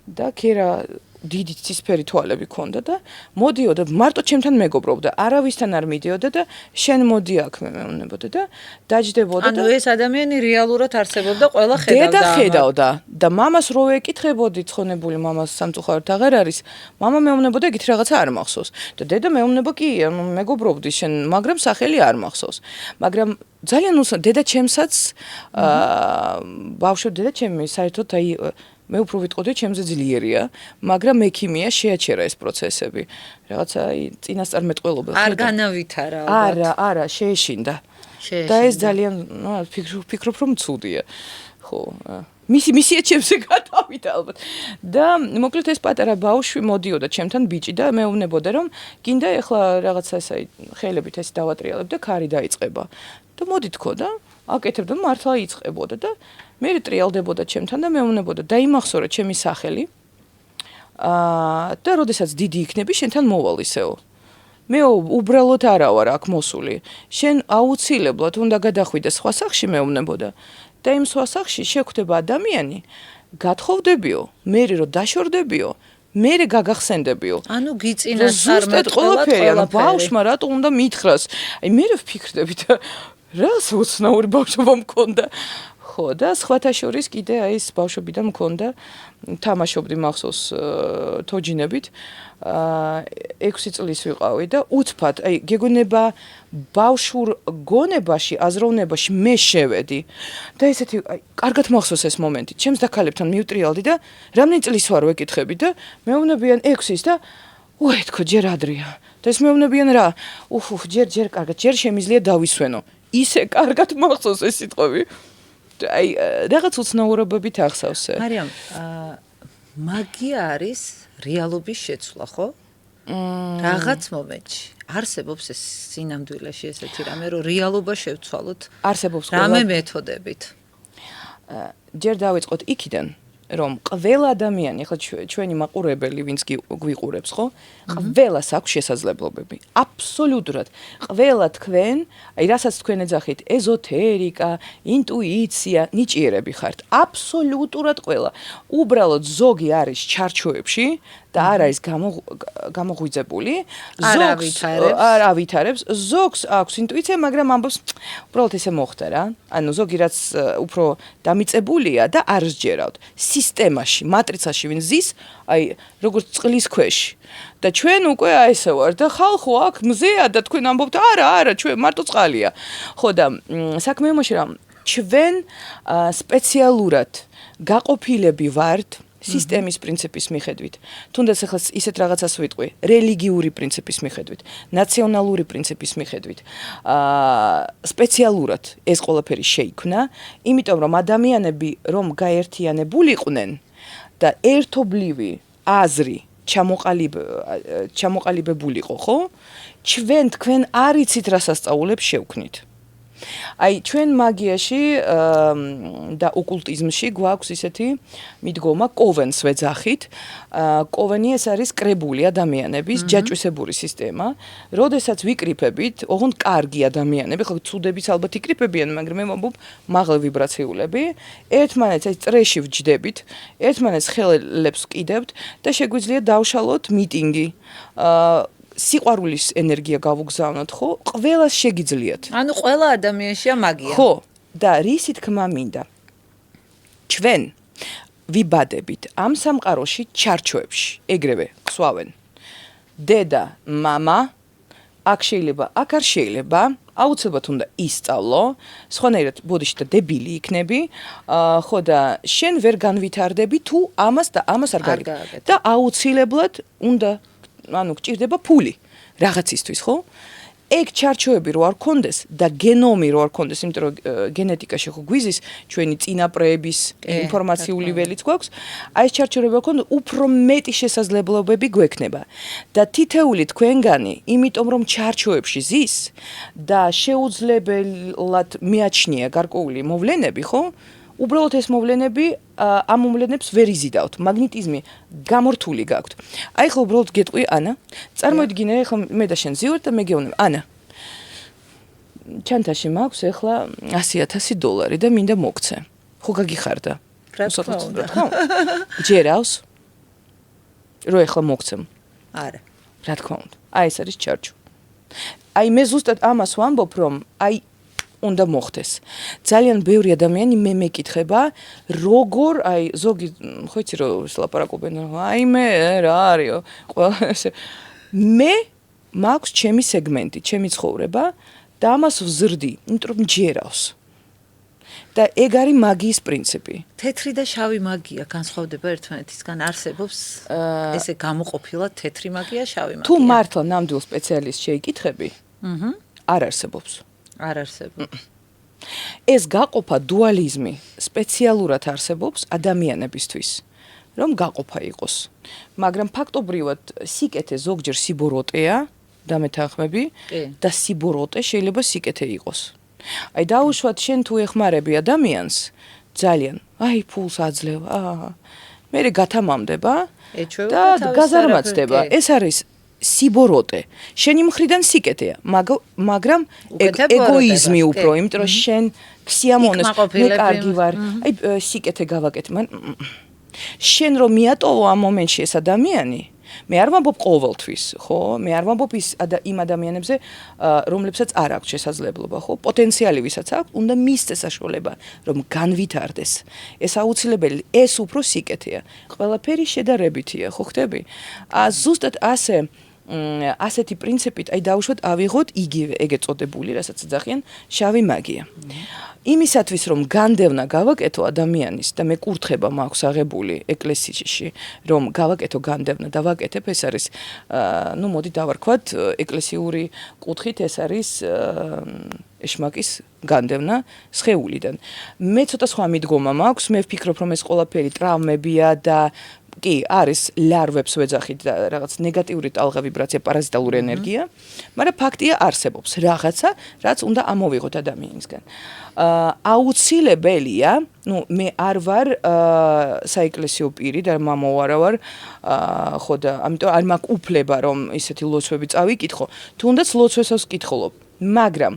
და ქერა დიდი ცისფერი თვალები ჰქონდა და მოდიოდა მარტო ჩემთან მეგობრობდა, არავისთან არ მიდიოდა და შენ მოდი აქ მე მეუბნებოდა და დაჯდებოდა და ანუ ეს ადამიანი რეალურად არსებობდა, ყველა ხედავდა. დედა ხედავდა და მამას რო ეკითხებოდი, ცხონებული მამას სამწუხაროდ აღარ არის, მამა მეუბნებოდა იგით რაღაცა არ მახსოვს და დედა მეუბნება კი მეგობრობდი შენ, მაგრამ სახელი არ მახსოვს. მაგრამ ძალიან დედა ჩემსაც ბავშვი დედა ჩემი საერთოდ აი მე უფრო ვიტყოდი ჩემზე ძლიერია, მაგრამ მექიმია შეაჩერა ეს პროცესები. რაღაცა აი წინასწარმეტყველობა არ განავითარა ალბათ. არა, შეეშინდა. და ეს ძალიან, ვფიქრობ რომ ცუდია. ხო, მისია ჩემზე გადავიდა ალბათ. და მოკლედ ეს პატარა ბავშვი მოდიოდა ჩემთან ბიჭი და მეუბნებოდა რომ გინდა ეხლა რაღაცა ეს აი ხელებით ეს დავატრიალებ და ქარი დაიწყება. და მოდი თქო და აკეთებდა მართლა იწყებოდა და მე ტრიალდებოდა ჩემთან და მეუბნებოდა დაიმახსოვრე ჩემი სახელი. და როდესაც დიდი იქნები შენთან მოვალ ისეო. მე უბრალოდ არა ვარ აქ მოსული. შენ აუცილებლად უნდა გადახვიდე სხვა სახლში მეუბნებოდა. და იმ სხვა სახლში შეხვდება ადამიანი, გათხოვდებიო, მე რო დაშორდებიო, მე გაგახსენდებიო. ანუ გიწინასწარმეტყველად ბავშვმა რატო უნდა მითხრას? აი მე ვფიქრდები და რას უცნაური ბავშვობა მქონდა. ხო და სხვათა შორის კიდე აი ეს ბავშვობიდან მქონდა თამაშობდი მახსოვს თოჯინებით 6 წლის ვიყავი და უცბად აი გეგონება ბავშვურ გონებაში აზროვნებაში მე შევედი და ესეთი აი კარგად მახსოვს ეს მომენტი ჩემს დაქალებთან მივტრიალდი და რამდენი წლის ვარ ვეკითხები და მეუბნებიან 6-ის და უაი თქო ჯერ ადრეა და ეს მეუბნებიან რა ჯერ კარგად ჯერ შემიძლია დავისვენო ისე კარგად მახსოვს ეს სიტყვები აი რაღაც უცნაურობებით ახსოვსე. მარიამ, მაგია არის რეალობის შეცვლა, ხო? რაღაც მომენტში არსებობს ეს სინამდვილეში ესეთი რამე, რომ რეალობა შევცვალოთ. არსებობს რამე მეთოდებით. ჯერ დავიწყოთ იქიდან, რომ ყველა ადამიანი, ახლა ჩვენი მაყურებელი, ვინც გვიყურებს, ხო? ყველას აქვს შესაძლებლობები. აბსოლუტურად. ყველა თქვენ, აი რასაც თქვენ ეძახით, ეზოთერიკა, ინტუიცია, ნიჭიერები ხართ. აბსოლუტურად ყველა. უბრალოდ ზოგი არის ჩარჩოებში და არ არის გამოღვიძებული. არ ავითარებს. ზოგს აქვს ინტუიცია, მაგრამ ამბობს, უბრალოდ ესე მოხდა რა. ანუ ზოგი რაც უფრო დამიწებულია და არ სჯერავთ. სისტემაში, მატრიცაში ვინ ზის, აი როგორც წყლის ქვეშ. და ჩვენ უკვე აი ესე ვარ და ხალხო აქ მზეა და თქვენ ამბობთ არა, ჩვენ მარტო წყალია. ხო და საქმე იმაში რა, ჩვენ სპეციალურად გაყოფილები ვართ სისტემის პრინციპის მიხედვით. თუნდაც ახლა ისეთ რაღაცას ვიტყვი, რელიგიური პრინციპის მიხედვით, ნაციონალური პრინციპის მიხედვით. სპეციალურად ეს ყველაფერი შეიქმნა, იმიტომ რომ ადამიანები რომ გაერთიანებულიყვნენ და ერთობლივი აზრი ჩამოყალიბებულიყო, ხო? თქვენ არ იცით რა სასწაულებს შევქმნით. აი ჩვენ მაგიაში და ოკულტიზმში გვაქვს ისეთი მიდგომა კოვენს ვეძახით. კოვენი ეს არის კრებული ადამიანების ჯაჭვისებური სისტემა. როდესაც ვიკრიფებით, ოღონდ კარგი ადამიანები, ხო ცუდების ალბათ იკრიფებიან, მაგრამ მე მომბობ მაღლა ვიბრაციულები, ერთმანეთს აი წრეში ვჯდებით, ერთმანეთს ხელებს ვკიდებთ და შეგვიძლია დავშალოთ მიტინგი. სიყვარულის ენერგია გავუგზავნოთ, ხო? ყველას შეგიძლიათ. ანუ ყველა ადამიანშია მაგია. ხო, და რისი თქმა მინდა? ჩვენ ვიბადებით ამ სამყაროში ჩარჩოებში, ეგრევე ქსვავენ. დედა, მამა, აქ შეიძლება, აქ არ შეიძლება, აუცილებლად უნდა ისწავლო, სხვანაირად ბოდიში და დებილი იქნები, ხო და შენ ვერ განვითარდები თუ ამას და ამას არ გააკეთებ. და აუცილებლად უნდა ანუ გჭირდება ფული რაღაცისთვის, ხო? ეგ ჩარჩოები რო არ კონდეს და გენომი რო არ კონდეს, იმიტომ რომ გენეტიკაში ხო გვიზის ჩვენი წინაპრების ინფორმაციული ველიც გვაქვს, აი ეს ჩარჩოები რო კონდეს, უფრო მეტი შესაძლებლობები გვექნება. და თითეული თქვენგანი, იმიტომ რომ ჩარჩოებში ზის და შეუძლებელად მიაჩნია გარკვეული მოვლენები, ხო? უბრალოდ ეს მოვლენები ამ მოვლენებს ვერ იზიდავთ. მაგნიტიზმი გამორთული გაქვთ. აი ხო უბრალოდ გეტყვი ანა, წარმოიდგინე ხო მე და შენ ზივართ და მე გეუბნები ანა. ჩანთაში მაქვს ახლა $100,000 და მინდა მოგცე. ხო გაგიხარდა? რა თქმა უნდა. ჯერავს? რო ახლა მოგცემ. არა. რა თქმა უნდა. აი ეს არის ჩარჩო. აი მე ზუსტად ამას ვამბობ, რომ აი უნდა მოხდეს. ძალიან ბევრი ადამიანი მე მეკითხება, როგორ აი ზოგი ხო იცი რომ ლაპარაკობენ, აი მე რა არისო, ყველა ესე მე მაქვს ჩემი სეგმენტი, ჩემი ცხოვრება და ამას ვზრდი, იმიტომ რომ ჯერავს. და ეგ არის მაგიის პრინციპი. თეთრი და შავი მაგია განსხვავდება ერთმანეთისგან, არსებობს ესე გამოყოფილად თეთრი მაგია, შავი მაგია. თუ მართლა ნამდვილ სპეციალისტს შეიკითხები, არ არსებობს. არ არსებობს. ეს გაყოფა დუალიზმი სპეციალურად არსებობს ადამიანებისთვის, რომ გაყოფა იყოს. მაგრამ ფაქტობრივად სიკეთე ზოგჯერ სიბოროტეა, დამეთანხმები და სიბოროტე შეიძლება სიკეთე იყოს. აი დაუშვათ შენ თუ ეხმარები ადამიანს ძალიან, აი ფულს აძლევ, მე გათამამდება და გაზარმაცდება. ეს არის სიბოროტე. შენი მხრიდან სიკეთეა, მაგრამ ეგოიზმი უფრო, იმიტომ რომ შენ ქსიამონეს მე კარგი ვარ, აი სიკეთე გავაკეთე, შენ რომ მიატოვო ამ მომენტში ეს ადამიანი, მე არ ვამბობ ყოველთვის, ხო? მე არ ვამბობ იმ ადამიანებზე, რომლებსაც არ აქვს შესაძლებლობა, ხო? პოტენციალი ვისაც აქვს, უნდა მისცეს საშუალება, რომ განვითარდეს. ეს აუცილებელი, ეს უფრო სიკეთეა. ყველაფერი შედარებითია, ხო ხტები? ზუსტად ასეთი პრინციპით, აი დავუშვათ ავიღოთ იგივე ეგ ეწოდებული, რასაც ეძახიან შავი მაგია. იმისათვის რომ განდევნა გავაკეთო ადამიანის და მე კურთხება მაქვს აღებული ეკლესიაში, რომ გავაკეთო განდევნა და ვაკეთებ, ეს არის ნუ მოდი დავარქვათ ეკლესიური კუთხით, ეს არის ეშმაკის განდევნა სხეულიდან. მე ცოტა სხვა მიდგომა მაქვს, მე ვფიქრობ რომ ეს ყველაფერი ტრავმებია და კი, არის ლარვებს ვეძახით და რაღაც ნეგატიური ტალღა ვიბრაცია, პარაზიტალური ენერგია, მაგრამ ფაქტია არსებობს რაღაცა, რაც უნდა ამოვიღოთ ადამიანისგან. აუცილებელია, ნუ მე არ ვარ საეკლესიო პირი და მამოვარა ვარ, ხო და ამიტომ არ მაქვს უფლება რომ ისეთი ლოცვები წავიკითხო, თუნდაც ლოცვასაც ვკითხულობ, მაგრამ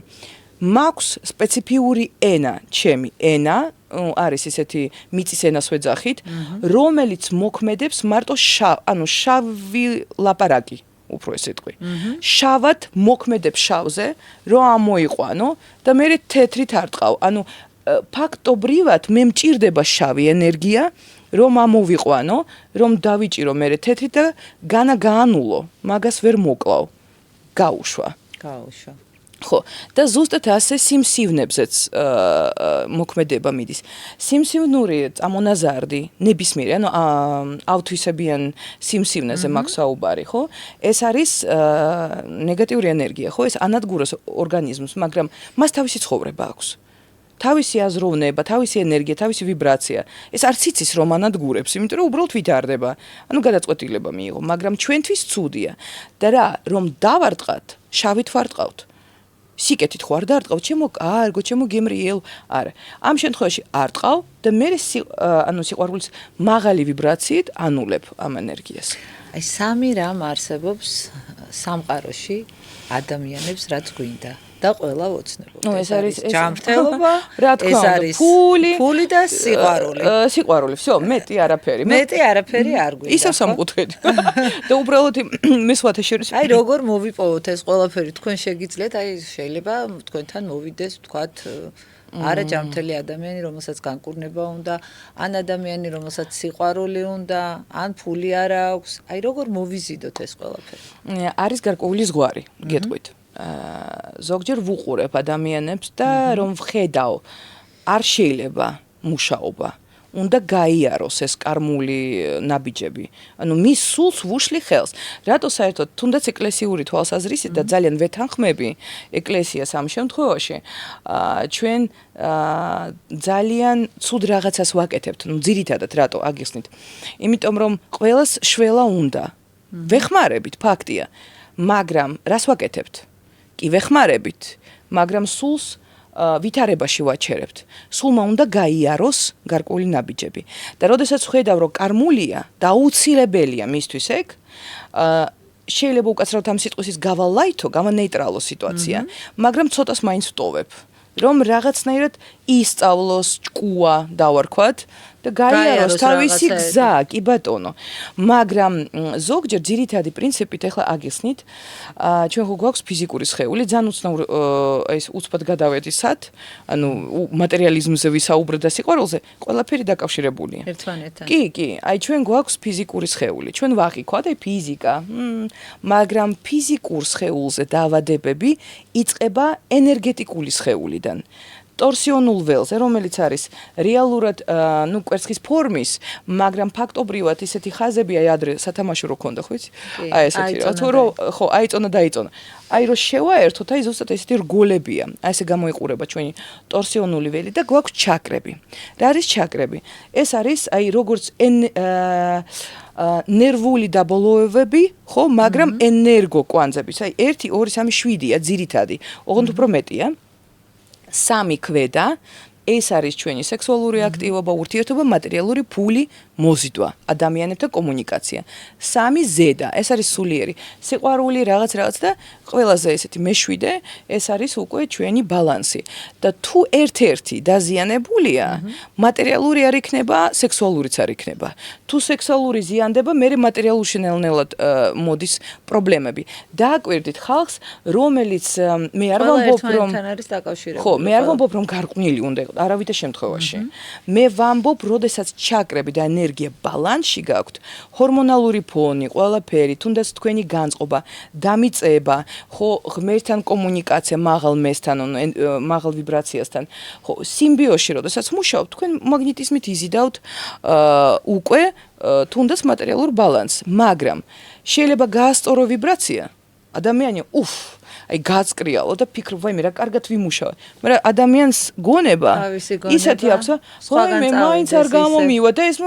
მაქვს სპეციფიური ენა, ჩემი ენა, არის ისეთი მიწის ენას ვეძახით, რომელიც მოქმედებს მარტო შავი ლაპარაკი, უფრო ესე თქვი. შავად მოქმედებს შავზე, რომ ამოიყვანო და მე თეთრით არ ტყავ. ანუ ფაქტობრივად მე მჭირდება შავი ენერგია, რომ ამოვიყვანო, რომ დავიჭირო მე თეთრით და გაანულო, მაგას ვერ მოკლავ. გაუშვა. ხო, და ზუსტად ასე სიმსივნებზეც მოქმედება მიდის. სიმსივნური წამონაზარდი, ნებისმიერი, ანუ ავთვისებიან სიმსივნეზე მაქვს საუბარი, ხო? ეს არის ნეგატიური ენერგია, ხო? ეს ანადგურებს ორგანიზმს, მაგრამ მას თავისი ცხოვრება აქვს. თავისი აზროვნება, თავისი ენერგია, თავისი ვიბრაცია. ეს არც იცის რომ ანადგურებს, იმიტომ რომ უბრალოდ ვითარდება. ანუ გადაწყვეტილება მიიღო, მაგრამ ჩვენთვის ცუდია. და რა, რომ დავარტყათ, შავით ვარტყავთ. სიკეთით ხო არ დაარტყავ, ჩემო კარგო, ჩემო გემრიელ, არა. ამ შემთხვევაში არტყავ და მე სიყვარულის მაღალი ვიბრაციით ანულებ ამ ენერგიას. აი სამი რამ არსებობს სამყაროში ადამიანებს რაც გვინდა და ყველა ოცნებობს. ეს არის ჯანმრთელობა, ეს არის ფული და სიყვარული. სიყვარული, всё, მეტი არაფერი. მეტი არაფერი არ გვინდა. ისევ სამკუთხედი. და უბრალოდ მე სხვათა შორის აი როგორ მოვიპოვოთ ეს ყველაფერი თქვენ შეგიძლიათ, აი შეიძლება თქვენთან მოვიდეს, ვთქვათ, არა ჯანმრთელი ადამიანი, რომელსაც განკურნება უნდა, ან ადამიანი, რომელსაც სიყვარული უნდა, ან ფული არ აქვს. აი როგორ მოვიზიდოთ ეს ყველაფერი? არის გარკვეული ზღვარი, გეტყვით. ზოგჯერ ვუყურებ ადამიანებს და რომ ვხედავ, არ შეიძლება მუშაობა. უნდა გაიაროს ეს კარმული ნაბიჯები. ანუ მის სულს ვუშლი ხელს. რატო საერთოდ თუნდაც ეკლესიური თვალსაზრისით და ძალიან ვეთანხმები ეკლესიას ამ შემთხვევაში, ჩვენ ძალიან ცუდ რაღაცას ვაკეთებთ, ну ძირითადად რატო აგიხსნით? იმიტომ რომ ყველას შველა უნდა. ვეხმარებით, ფაქტია, მაგრამ რას ვაკეთებთ? კი ვეხმარებით, მაგრამ სულს ვითარებაში ვაჩერებთ. სულმა უნდა გაიაროს გარკვეული ნაბიჯები. და როდესაც ხედავ, რომ კარმულია და აუცილებელია მისთვის ეგ, შეიძლება უკაცრავად ამ სიტყვის გავალაითო, გამანეიტრალო სიტუაცია, მაგრამ ცოტას მაინც ვტოვებ, რომ რაღაცნაირად ისწავლოს ჭკუა დავარქვათ და გაიაროს თავისი გზა, კი ბატონო. მაგრამ ზოგჯერ ძირითადი პრინციპით ახლა აგიხსნით, ჩვენ ხო გვაქვს ფიზიკური სხეული, ძალიან უცნაურ ეს უცბად გადავედი სად, ანუ მატერიალიზმზე ვისაუბრეთ და სიყვარულზე, ყველაფერი დაკავშირებულია. ერთმანეთთან. კი, აი ჩვენ გვაქვს ფიზიკური სხეული, ჩვენ ვაღიქვათ აი ფიზიკა, მაგრამ ფიზიკურ სხეულზე დაავადებები იწყება ენერგეტიკული სხეულიდან. ტორსიონულ ველზე, რომელიც არის რეალურად კვერცხის ფორმის, მაგრამ ფაქტობრივად ისეთი ხაზები აი ადრე სათამაშო რო ქონდა, ხო იცი? აი ესეთი რა, თუ ხო, აიწონა დაიწონა. აი რო შევაერთოთ, აი ზუსტად ესეთი რგოლებია. აი ესე გამოიყურება ჩვენი ტორსიონული ველი და გვაქვს ჩაკრები. რა არის ჩაკრები? ეს არის აი როგორც ნერვული დაბოლოებები, ხო, მაგრამ ენერგო კვანძების. აი 1 2 3 7-ია ძირითადი. ოღონდ უფრო მეტია. 3 ქვედა, ეს არის ჩვენი სექსუალური აქტივობა, ურთიერთობა, მატერიალური ფული, მოზიდვა, ადამიანებთან კომუნიკაცია. 3 ზედა, ეს არის სულიერი სიყვარული, რაღაც და ყველაზე ესეთი მეშვიდე, ეს არის უკვე ჩვენი ბალანსი. და თუ ერთ-ერთი დაზიანებულია, მატერიალური არ იქნება, სექსუალურიც არ იქნება. თუ სექსუალური ზიანდება, მე მატერიალურში ნელ-ნელად მოდის პრობლემები. დააკვირდით ხალხს, რომელიც მე არ ვამბობ, რომ არის დაკავშირებული. ხო, მე არ ვამბობ, რომ გარყვნილი უნდა იყოს, არავითარ შემთხვევაში. მე ვამბობ, როდესაც ჩაკრები და ენერგია ბალანსში გაქვთ, ჰორმონალური ფონი, ყველაფერი, თუნდაც თქვენი განწყობა, დამიწება, ხო, ღმერთთან კომუნიკაცია, მაღალ მესთან, მაღალ ვიბრაციასთან, ხო, სიმბიოზში, როდესაც მუშაობთ, თქვენ მაგნეტიზმით იზიდავთ უკვე თუნდაც მატერიალურ ბალანსს, მაგრამ შეიძლება გაასწორო ვიბრაცია, ადამიანი აი გაწკრიალო და ფიქრობ, ვაიმე რა კარგად ვიმუშავე. მაგრამ ადამიანს გონება ისეთი აქვს, ვაიმე მაინც არ გამომივა და ეს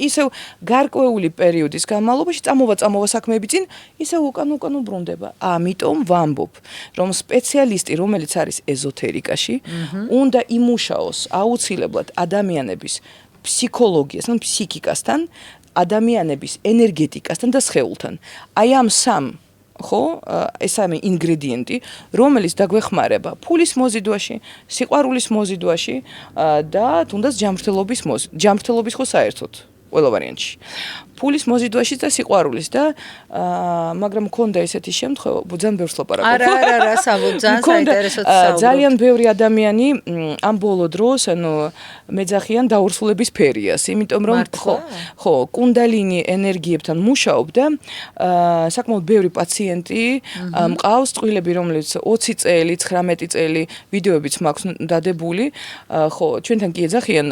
ისევ გარკვეული პერიოდის განმავლობაში წამოვა საქმეები წინ, ისევ უკან უბრუნდება. ამიტომ ვამბობ, რომ სპეციალისტი, რომელიც არის ეზოთერიკაში, უნდა იმუშაოს აუცილებლად ადამიანების ფსიქოლოგიას, ფსიქიკასთან, ადამიანების ენერგეტიკასთან და სხეულთან. აი ამ ხო, ეს ამი ინგრედიენტი, რომელიც დაგვეხმარება ფულის მოზიდვაში, სიყვარულის მოზიდვაში და თუნდაც ჯანმრთელობის ხო საერთოდ ყველა ვარიანტში. ფულის მოზიდვაში და სიყვარულის და მაგრამ მქონდა ესეთი შემთხვევა, ძალიან ბევრს ლაპარაკობ. არა, სამბობ, ძალიან საინტერესოა საუბრობ. ძალიან ბევრი ადამიანი ამ ბოლო დროს, მეძახიან დაურსულების ფერიას, იმიტომ რომ ხო, კუნდალინი ენერგიებთან მუშაობ და საკმაოდ ბევრი პაციენტი მყავს, წყვილები, რომლებიც 20 წელი, 19 წელი ვიდეოებიც მაქვს დადებული, ხო, ჩვენთან კი ეძახიან,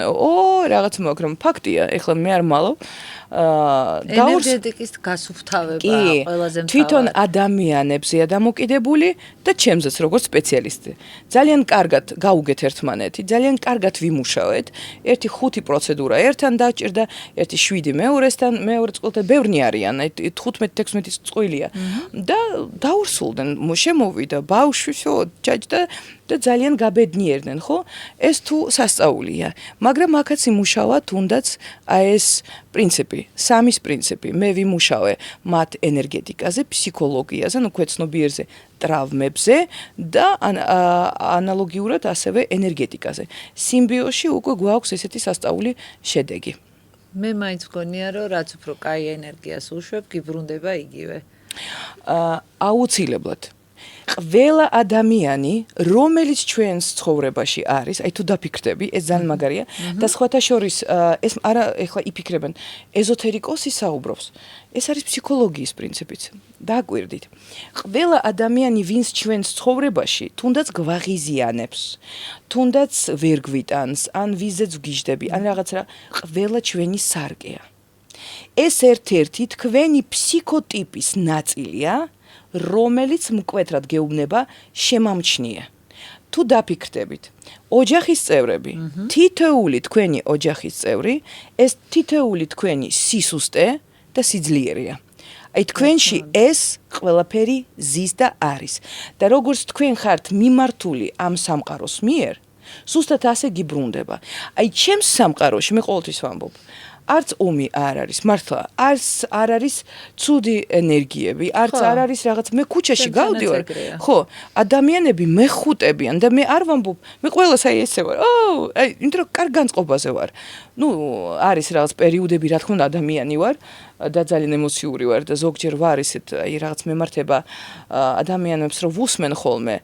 რაღაც მაგრამ ფაქტია, ეხლა მე არ მალავ ენერგეტიკის გასუფთავება ყველაზე მთავარი. თვითონ ადამიანებზეა დამოკიდებული და ჩემზეც როგორც სპეციალისტი. ძალიან კარგად გავუგეთ ერთმანეთი, ძალიან კარგად ვიმუშავეთ. 1-5 პროცედურა ერთთან დაჭირდა, 1-7 მეორესთან, მეორე წყვილთან ბევრნი არიან, 15-16 წყვილია. და დაურსულდნენ, შემოვიდა ბავშვი, ჯაჯდა და ძალიან გაბედნიერდნენ, ხო? ეს თუ სასწაულია, მაგრამ აქაც იმუშავა თუნდაც აი ეს პრინციპი, 3 პრინციპი. მე ვიმუშავე მათ ენერგეტიკაზე, ფსიქოლოგიაზე, ქვეცნობიერზე, ტრავმებზე და ანალოგიურად ასევე ენერგეტიკაზე. სიმბიოზში უკვე გვაქვს ესეთი სასწაული შედეგი. მე მაინც მგონია, რომ რაც უფრო კაი ენერგიას უშვებ, გიბრუნდება იგივე. აუცილებლად. ყველა ადამიანი, რომელიც ჩვენს ცხოვრებაში არის, აი თუ დაფიქრდები, ეს ძალიან მაგარია და სხვათა შორის ეს არა ეხლა იფიქრებენ, ეზოთერიკოსი საუბრობს. ეს არის ფსიქოლოგიის პრინციპიც. დააკვირდით. ყველა ადამიანი, ვინც ჩვენს ცხოვრებაში, თუნდაც გვაღიზიანებს, თუნდაც ვერ გვიტანს, ან ვიზეც ვგიჟდები, ან რაღაცა, ყველა ჩვენი სარკეა. ეს ერთ-ერთი თქვენი ფსიქოტიპის ნაწილია, რომელიც მკვეთრად გეუბნება შემამჩნია. თუ დაფიქრდებით, ოჯახის წევრები, თითოეული თქვენი ოჯახის წევრი, ეს თითოეული თქვენი სისუსტე და სიძლიერია. აი თქვენში ეს ყველაფერი ზის და არის. და როგორც თქვენ ხართ მიმართული ამ სამყაროს მიერ, სუსტად ასე გიბრუნდება. აი ჩემს სამყაროში მე ყოველთვის ვამბობ, არც ომი არ არის, მართლა, არც არ არის ცუდი ენერგიები, არც არ არის რაღაც, მე ქუჩაში გავდივარ, ხო, ადამიანები მეხუტებიან და მე არ ვამბობ, მე ყველას აი ესე ვარ, აი, იმიტომ რომ კარგ განწყობაზე ვარ. ნუ არის რაღაც პერიოდები, რა თქმა უნდა, ადამიანი ვარ და ძალიან ემოციური ვარ და ზოგჯერ ვარ ისეთ აი რაღაც მემართება ადამიანებს რომ ვუსმენ ხოლმე,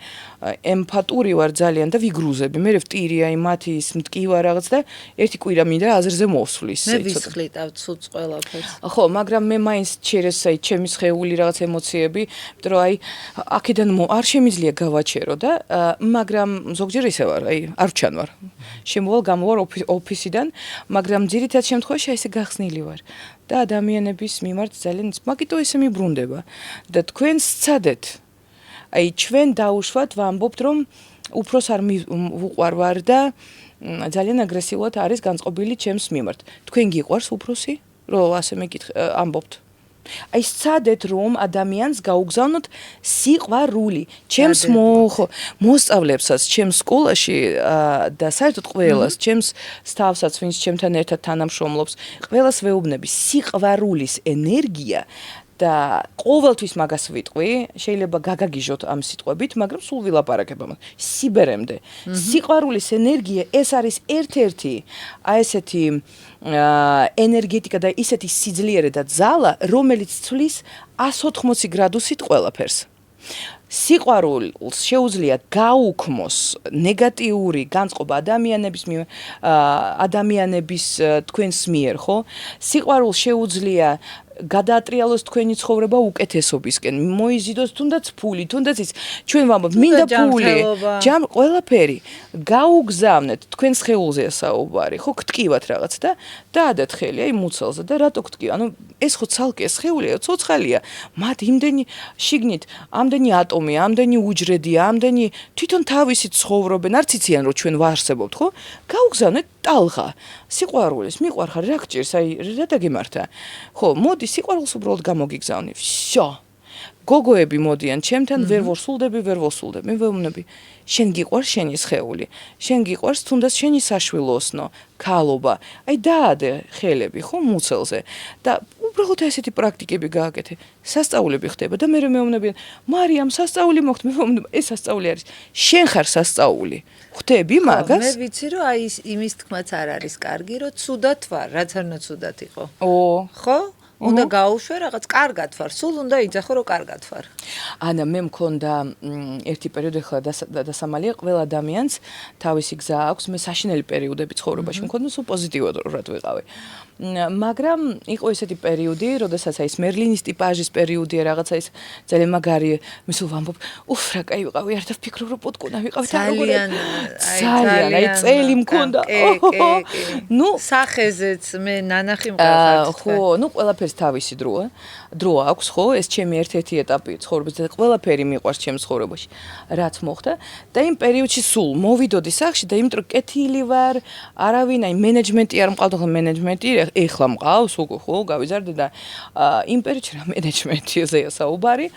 ემპათური ვარ ძალიან და ვიგრუზები. მე ვტირი აი მათი ის მტკივა რაღაც და ერთი კვირა მინდა აზერზე მოვსვლის. მე ვისხლიტავ ცუც ყველაფერს. ხო, მაგრამ მე მაინც ჩერეს აი ჩემი სხეული რაღაც ემოციები, იმიტომ რომ აი აქედან არ შემიძლია გავაჩერო და მაგრამ ზოგჯერ ისე ვარ, აი არ ვჩანვარ. შემოვალ გამოვარ ოფისიდან, მაგრამ ძირითად შემთხვევაში აი ესე გახსნილი ვარ. და ადამიანების მიმართ ძალიან მაგიტო ესე მიბრუნდება და თქვენ სცადეთ აი ჩვენ დაუშვათ ვამბობთ რომ უფროს არ ვუყვარ ვარ და ძალიან აგრესიულად არის განწყობილი ჩემს მიმართ თქვენ გიყვარს უფროსი რომ ასე ამბობთ აი სცადეთ რომ ადამიანს გაუგზავნოთ სიყვარული ჩემს მოსწავლებსაც ჩემს სკოლაში და საერთოდ ყველას ჩემს სტაფსაც ვინც ჩემთან ერთად თანამშრომლობს ყველას ვეუბნები სიყვარულის ენერგია და ყოველთვის მაგას ვიტყვი, შეიძლება გაგაგიჟოთ ამ სიტყვებით, მაგრამ სულ ვილაპარაკებ ამას. სიბერემდე. სიყვარულის ენერგია ეს არის ერთ-ერთი აი ესეთი ენერგეტიკა და ისეთი სიძლიერე და ძალა, რომელიც ცვლის 180 გრადუსით ყველაფერს. სიყვარულს შეუძლია გაუქმოს ნეგატიური განწყობა ადამიანების თქვენს მიერ, ხო? სიყვარულს შეუძლია გადაატრიალოს თქვენი ცხოვრება უკეთესობისკენ, მოიზიდოს თუნდაც ფული, თუნდაც ის ჩვენ ვამბობთ, მინდა ფული, ჯამ ყველაფერი, გაუგზავნეთ თქვენ სხეულზეა საუბარი, ხო, გტკივათ რაღაც და დაადათ ხელი აი მუცელზე და რატო გტკივა? ანუ ეს ხო ცალკე სხეულია, ცოცხალია, მათ იმდენი შიგნით, ამდენი ატომი, ამდენი უჯრედია, ამდენი თვითონ თავისით ცხოვრობენ, არც იციან რომ ჩვენ ვარსებობთ, ხო? გაუგზავნეთ ტალღა. სიყვარულის მიყვარხარ რა გჭირს, აი რა დაგემართა? ხო, მოდი სიყვარულს უბრალოდ გამოგიგზავნე. Всё. გოგოები მოდიან ჩემთან, ვერ ვსულდები. მე ვეუბნები, შენ გიყვარს შენი სხეული. შენ გიყვარს თუნდაც შენი საშვილოსნო, ქალობა. აი დაადე ხელები, ხო, მუცელზე. და უბრალოდ ესეთი პრაქტიკები გააკეთე. სასწაულები ხდება და მე მეუბნებიან, მარიამ, სასწაული მოხდა. მე ვეუბნები, ეს სასწაული არის. შენ ხარ სასწაული. ხვდები მაგას? მე ვიცი რომ აი იმის თქმაც არ არის კარგი, რომ ცუდად ვარ, რაც არ უნდა ცუდად იყო. ხო? უნდა გაუშვე რაღაც კარგად ვარ, სულ უნდა იძახო რომ კარგად ვარ. ანა მე მქონდა ერთი პერიოდი ხლა დასამალია ყველა ადამიანს თავისი გზა აქვს, მე საშინელი პერიოდები ცხოვრებაში მქონდა, სულ პოზიტიურად ვიყავი. მაგრამ იყო ესეთი პერიოდი, როდესაც აი ეს მერლინის ტიპაჟის პერიოდია, რაღაცა ის ძალიან მაგარი, მე სულ ვამბობ, უფ რა კაი ვიყავი, არ დავფიქრობ რომ პოტკუნა ვიყავი და ძალიან აი წელი მქონდა. ნუ სახეზეც მე ნანახი მყავ. ხო, ნუ ყველაფერს თავისი დრო აქვს, ხო? ეს ჩემი ერთ-ერთი ეტაპი ცხოვრების და ყველაფერი მიყვარს ჩემს ცხოვრებაში. რაც მოხდა და იმ პერიოდში სულ მოვიდოდი სახში და იმიტომ რომ კეთილი ვარ, არავინ აი მენეჯმენტი არ მყავდა, ხო მენეჯმენტი ეხლა მყავს, ხო, გავიზარდე და იმ პერიოდში რა მენეჯმენტიაზეა საუბარი.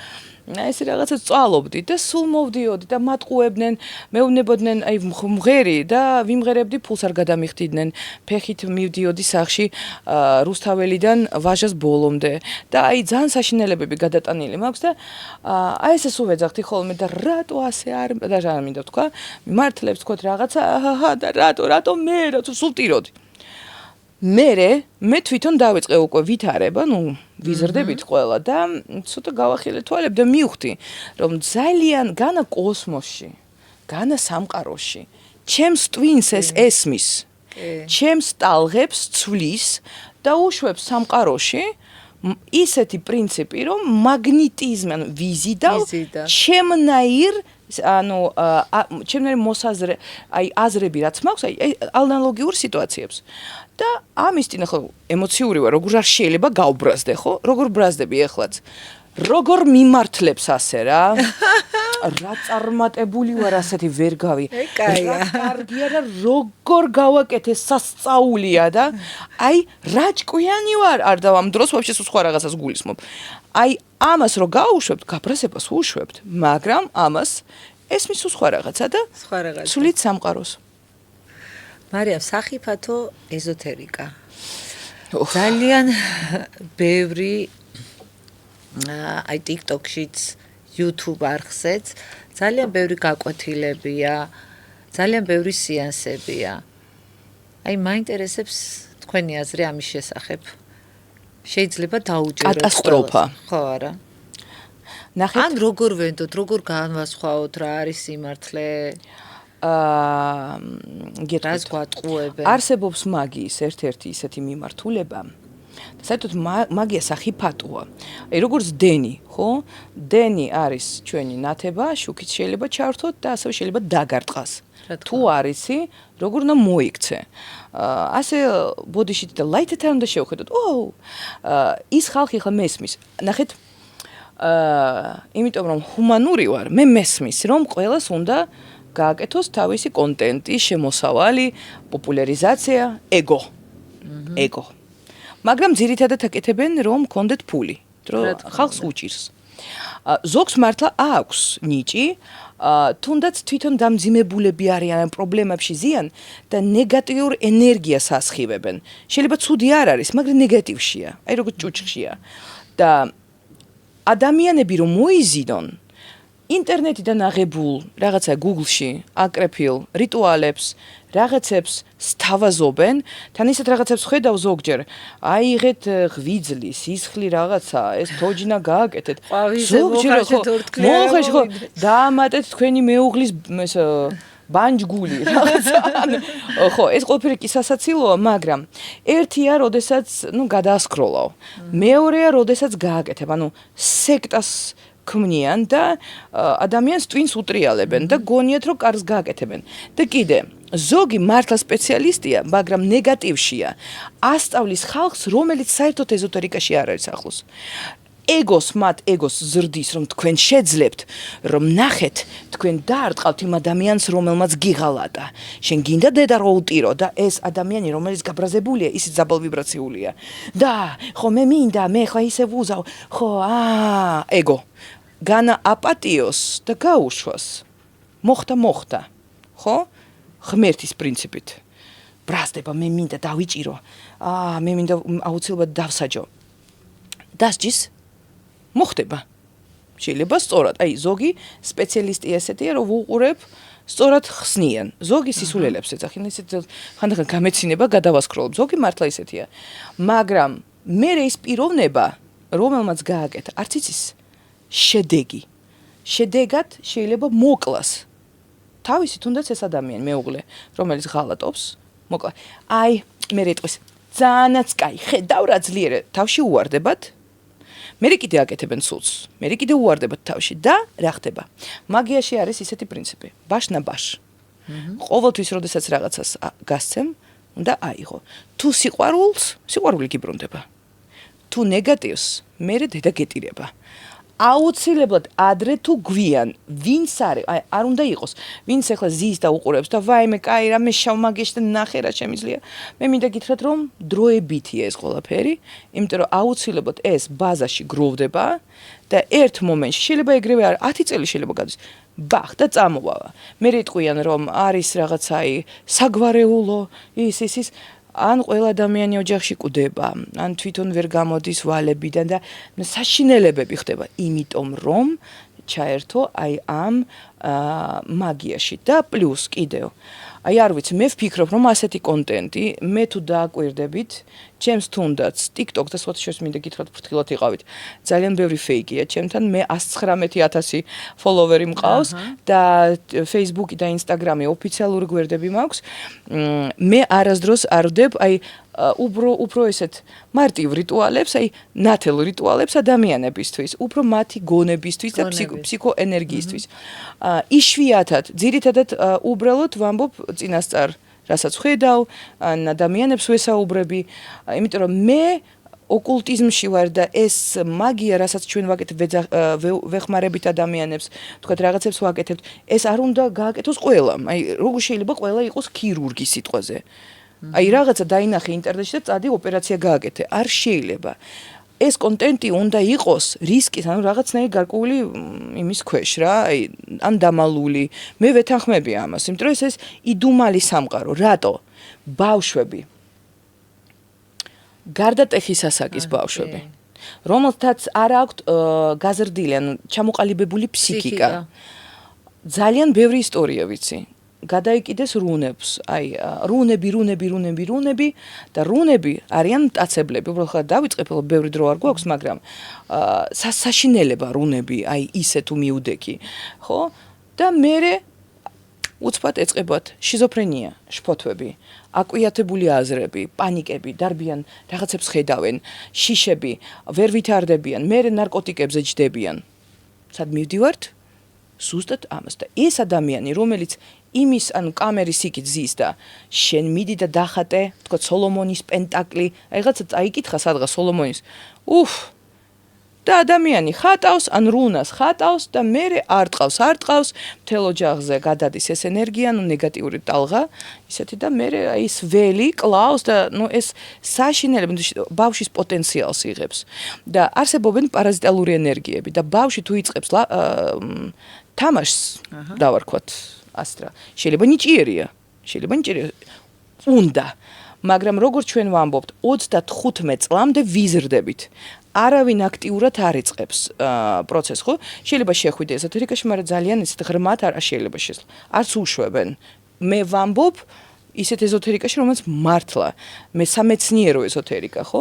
ესე რაღაცა წვალობდი და სულ მოვდიოდი და მატყუებდნენ, მეუბნებოდნენ აი მღერი და ვიმღერებდი ფულს არ გადამიხდიდნენ. ფეხით მივდიოდი სახში რუსთაველიდან ვაჟას ბოლომდე და აი ძალიან საშინელებები გადატანილი მაქვს და აი ესე სულ ვეძახდი ხოლმე და რატო ასე არ და რა მინდა თქვა, მიმართლებს თქოთ რაღაცა, და რატო მე რა სულ ტიროდი. მე თვითონ დავიწყე უკვე ვითარება, ნუ ვიზრდებით ყველა და ცოტა გავახილე თვალები და მივხვდი, რომ ძალიან განა კოსმოსში, განა სამყაროში, ჩემს ტვინს ეს ესმის, ჩემს ტალღებს ცვლის და უშვებს სამყაროში ისეთი პრინციპი, რომ მაგნიტიზმი, ანუ ვიზიდავ ჩემნაირ ჩემნაირ მოსაზრე, აზრები რაც მაქვს, ანალოგიურ სიტუაციებს. და ამისტინა ხო ემოციური ვარ, როგორ არ შეიძლება გავბრაზდე, ხო? როგორ ბრაზდები ეხლაც? როგორ მიმართლებს ასე რა? რა წარმატებული ვარ ასეთი ვერ გავი. რა კარგია და როგორ გავაკეთე სასწაულია და აი რა ჭკვიანი ვარ, არ და ამ დროს ვაფშე სხვა რაღაცას გულისხმობ. აი ამას რო გაუშვებთ, გაბრაზებას უშვებთ, მაგრამ ამას ესმის სხვა რაღაცა და სულით სამყაროს. მარიამ, სახიფათო ეზოთერიკა. ძალიან ბევრი აი TikTok-შიც, YouTube არხზეც ძალიან ბევრი გაკვეთილებია, ძალიან ბევრი სეანსებია. აი მაინტერესებს თქვენი აზრი ამის შესახებ. შეიძლება დაუჯეროთ კატასტროფა. ხო არა? ნახეთ, ან როგორ ვენდოთ, როგორ განვასხვაოთ რა არის სიმართლე? რას გვატყუებენ? არსებობს მაგიის ერთ-ერთი ისეთი მიმართულება. საერთოდ მაგია სახიფათოა. აი როგორც დენი, ხო? დენი არის ჩვენი ნათება, შუქიც შეიძლება ჩაართოთ და ასევე შეიძლება დაგარტყას. თუ არიცი, როგორ უნდა მოიქცე. ასე ბოდიში და ლაითთან უნდა შევხედოთ. ის ხალხი ხა მესმის. ნახეთ, იმიტომ რომ ჰუმანური ვარ, მე მესმის, რომ ყველას უნდა გააკეთოს თავისი კონტენტი, შემოსავალი, პოპულარიზაცია, ეგო. ეგო. მაგრამ ძირითადად აკეთებენ, რომ კონდეთ ფული, რომ ხალხს უჭირს. ზოგს მართლა აქვს ნიჭი, თუნდაც თვითონ დამძიმებულები არიან ამ პრობლემებში ზიან და ნეგატიურ ენერგიას ასხივებენ. შეიძლება ცუდი არ არის, მაგრამ ნეგატივშია, აი როგორც ჭუჭხშია. და ადამიანები რომ მოიზიდონ ინტერნეტიდან აღებულ რაღაცა Google-ში აკრეფილ რიტუალებს, რაღაცებს სთავაზობენ, თან ისეთ რაღაცებს ხედავ ზოგჯერ. აიღეთ ღვიძლი, სისხლი რაღაცა, ეს თოჯინა გააკეთეთ. ზოგჯერ მოხეშ ხო დაამატეთ თქვენი მეუღლის ეს ბანჯგული რაღაცა. ხო, ეს ყველაფერი კი სასაცილოა, მაგრამ ერთია, როდესაც, გადაასკროლავ. მეორეა, როდესაც გააკეთებ, სექტას ქმნიან და ადამიანს ტვინს უტრიალებენ და გონიათ, რომ კარგს გააკეთებენ. და კიდე ზოგი მართლა სპეციალისტია, მაგრამ ნეგატივშია. ასწავლის ხალხს, რომელიც საერთოდ ეზოტერიკაში არ არის ახლოს. მათ ეგოს ზრდის, რომ თქვენ შეძლებთ, რომ ნახეთ, თქვენ დაარტყავთ იმ ადამიანს, რომელმაც გიღალატა. შენ გინდა დედა რო უტირო და ეს ადამიანი, რომელიც გაბრაზებულია, ისიც დაბალ ვიბრაციულია. და ხო მე მინდა, მე ხო ისე ვუზავ, ხო, ეგო. განა აპატიოს და გაუშვას. მოხდა, ხო? ღმერთის პრინციპით. ბრაზდება, მე მინდა დავიჭირო. მე მინდა აუცილებლად დავსაჯო. დასჯის მოხდება. შეიძლება სწორად, აი ზოგი სპეციალისტი ესეთია, რომ ვუყურებ, სწორად ხსნიან. ზოგი სისულელებს ეძახიან, ისეთ ხანდახან გამეცინება გადავასკროლებ. ზოგი მართლა ისეთია. მაგრამ მე ის პიროვნება, რომელმაც გააკეთა, არც იცის შედეგი. შედეგად შეიძლება მოკლას. თავისი თუნდაც ეს ადამიანი მეუღლე, რომელიც ღალატობს, მოკლა. აი, მე რეტყვის, ძალიანაც კაი, ხედავ რა ძლიერ, თავში უვარდებათ. მე კიდე აკეთებენ სულს. მე კიდე უვარდებათ თავში და რა ხდება? მაგიაში არის ისეთი პრინციპი. ბაშ-ნაბაშ. ყოველთვის, როდესაც რაღაცას გასცემ, უნდა აიღო. თუ სიყვარული გიბრუნდება. თუ ნეგატივს, მე დედა გეტირება. აუცილებლად ადრე თუ გვიან, ვინც არის, არ უნდა იყოს, ვინც ახლა ზის და უყურებს და ვაიმე, კაი რა, მე შავმაგეში და ნახე რა შემიძლია. მე მინდა გითხრათ, რომ დროებითია ეს ყველაფერი, იმიტომ რომ აუცილებლად ეს ბაზაში გროვდება და ერთ მომენტში შეიძლება ეგრევე არ 10 წელი შეიძლება გადის. ბახ და წამოვავა. მე რიტყვიან, რომ არის რაღაცა საგვარეულო, ის ან ყველა ადამიანი ოჯახში კვდება, ან თვითონ ვერ გამოდის ვალებიდან და საშინელებები ხდება, იმიტომ რომ ჩაერთო აი ამ მაგიაში და პლუს კიდევ აი არ ვიცი მე ვფიქრობ რომ ასეთი კონტენტი მე თუ დააკვირდებით ჩემს თუნდაც TikTok და სხვა შორის მინდა გითხრათ ფრთხილად იყავით ძალიან ბევრი ფეიკია ჩემთან მე 119,000 ფოლოვერი მყავს და Facebook-ი და Instagram-ი ოფიციალური გვერდები მაქვს მე არასდროს არ ვდებ აი უფრო ესეთ მარტივ რიტუალებს აი ნათელ რიტუალებს ადამიანებისთვის უფრო მათი გონებისთვის და ფსიქოენერგიისთვის იშვიათად ძირითადად უბრალოდ ვამბობ წინასწარ რასაც ხედავ ან ადამიანებს ვესაუბრები იმიტომ რომ მე ოკულტიზმში ვარ და ეს მაგია რასაც ჩვენ ვაკეთებ ვეხმარებით ადამიანებს თქვათ რაღაცებს ვაკეთებთ ეს არ უნდა გააკეთოს ყველამ აი როგორ შეიძლება ყველა იყოს ქირურგი სიტყვაზე აი რაღაცა დაინახე ინტერნეტში და წადი ოპერაცია გააკეთე არ შეიძლება ეს კონტენტი უნდა იყოს რისკის ანუ რაღაცნაირი გარკვეული იმის ქვეშ რა აი ან დამალული მე ვეთანხმები ამას იმიტომ რომ ეს იდუმალი სამყარო რატო ბავშვები გარდატეხის ასაკის ბავშვები რომელთაც არ აქვთ გაზრდილი ანუ ჩამოყალიბებული ფსიქიკა ძალიან ბევრი ისტორია ვიცი გადაიკიდეს რუნებს აი რუნები და რუნები არიან მტაცებლები უბრალოდ ხარ დავიწყებ ბევრი დრო არ გვაქვს მაგრამ საშინელება რუნები აი ისე თუ მიუდექი ხო და მე უცბად ეწყებათ შიზოფრენია შფოთვები აკვიათებული აზრები პანიკები დარბიან რაღაცებს ხედავენ შიშები ვერ ვითარდებიან მე ნარკოტიკებზე ჯდებიან სად მივდივართ ზუსტად ამას და ეს ადამიანი რომელიც იმის ანუ კამერის იქით ზის და შენ მიდი და დახატე თქო სოლომონის პენტაკლი აი რაღაცა წაიკითხა სადღაც სოლომონის და ადამიანი ხატავს ან რუნას ხატავს და მე არ ტყავს მთელ ოჯახზე გადადის ეს ენერგია ნუ ნეგატიური ტალღა ისეთი და მე აი ეს ველი კლავს და ნუ ეს საშინელება ბავშვის პოტენციალს იღებს და არსებობენ პარაზიტალური ენერგიები და ბავშვი თუ იწყებს თამაშს დავარქვათ ასტრა შეიძლება ნიჭიერია უნდა მაგრამ როგორც ჩვენ ვამბობთ 35 წლამდე ვიზრდებით არავინ აქტიურად არ იწყებს პროცესს ხო შეიძლება შეხვიდე ეზოთერიკაში მაგრამ ძალიან ისეთ ღრმად არ შეიძლება შესვლა არც უშვებენ მე ვამბობ ისეთ ეზოთერიკაში რომელიც მართლა მე სამეცნიერო ეზოთერიკა ხო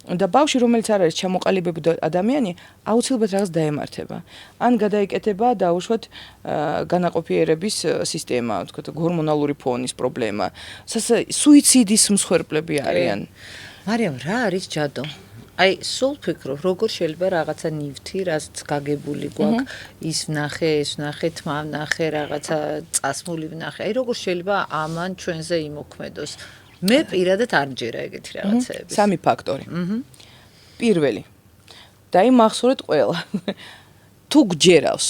და ბავშვი რომელიც არ არის ჩამოყალიბებული ადამიანი აუცილებლად რაღაც დაემართება ან გადაიკეთება დაუშვათ განაყოფიერების სისტემა თქო ჰორმონალური ფონის პრობლემა სუიციდის მსხვერპლები არიან მარიამ რა არის ჯადო აი სულ ფიქრობ როგორ შეიძლება რაღაცა ნივთი რაც გაგებული გვაქვს ის ვნახე თმა ვნახე რაღაცა წასმული ვნახე აი როგორ შეიძლება ამან ჩვენზე იმოქმედოს მე პირადად არ მჯერა ეგეთი რაღაცეები. სამი ფაქტორი. პირველი. დაიმახსოვრეთ ყველა. თუ გჯერავს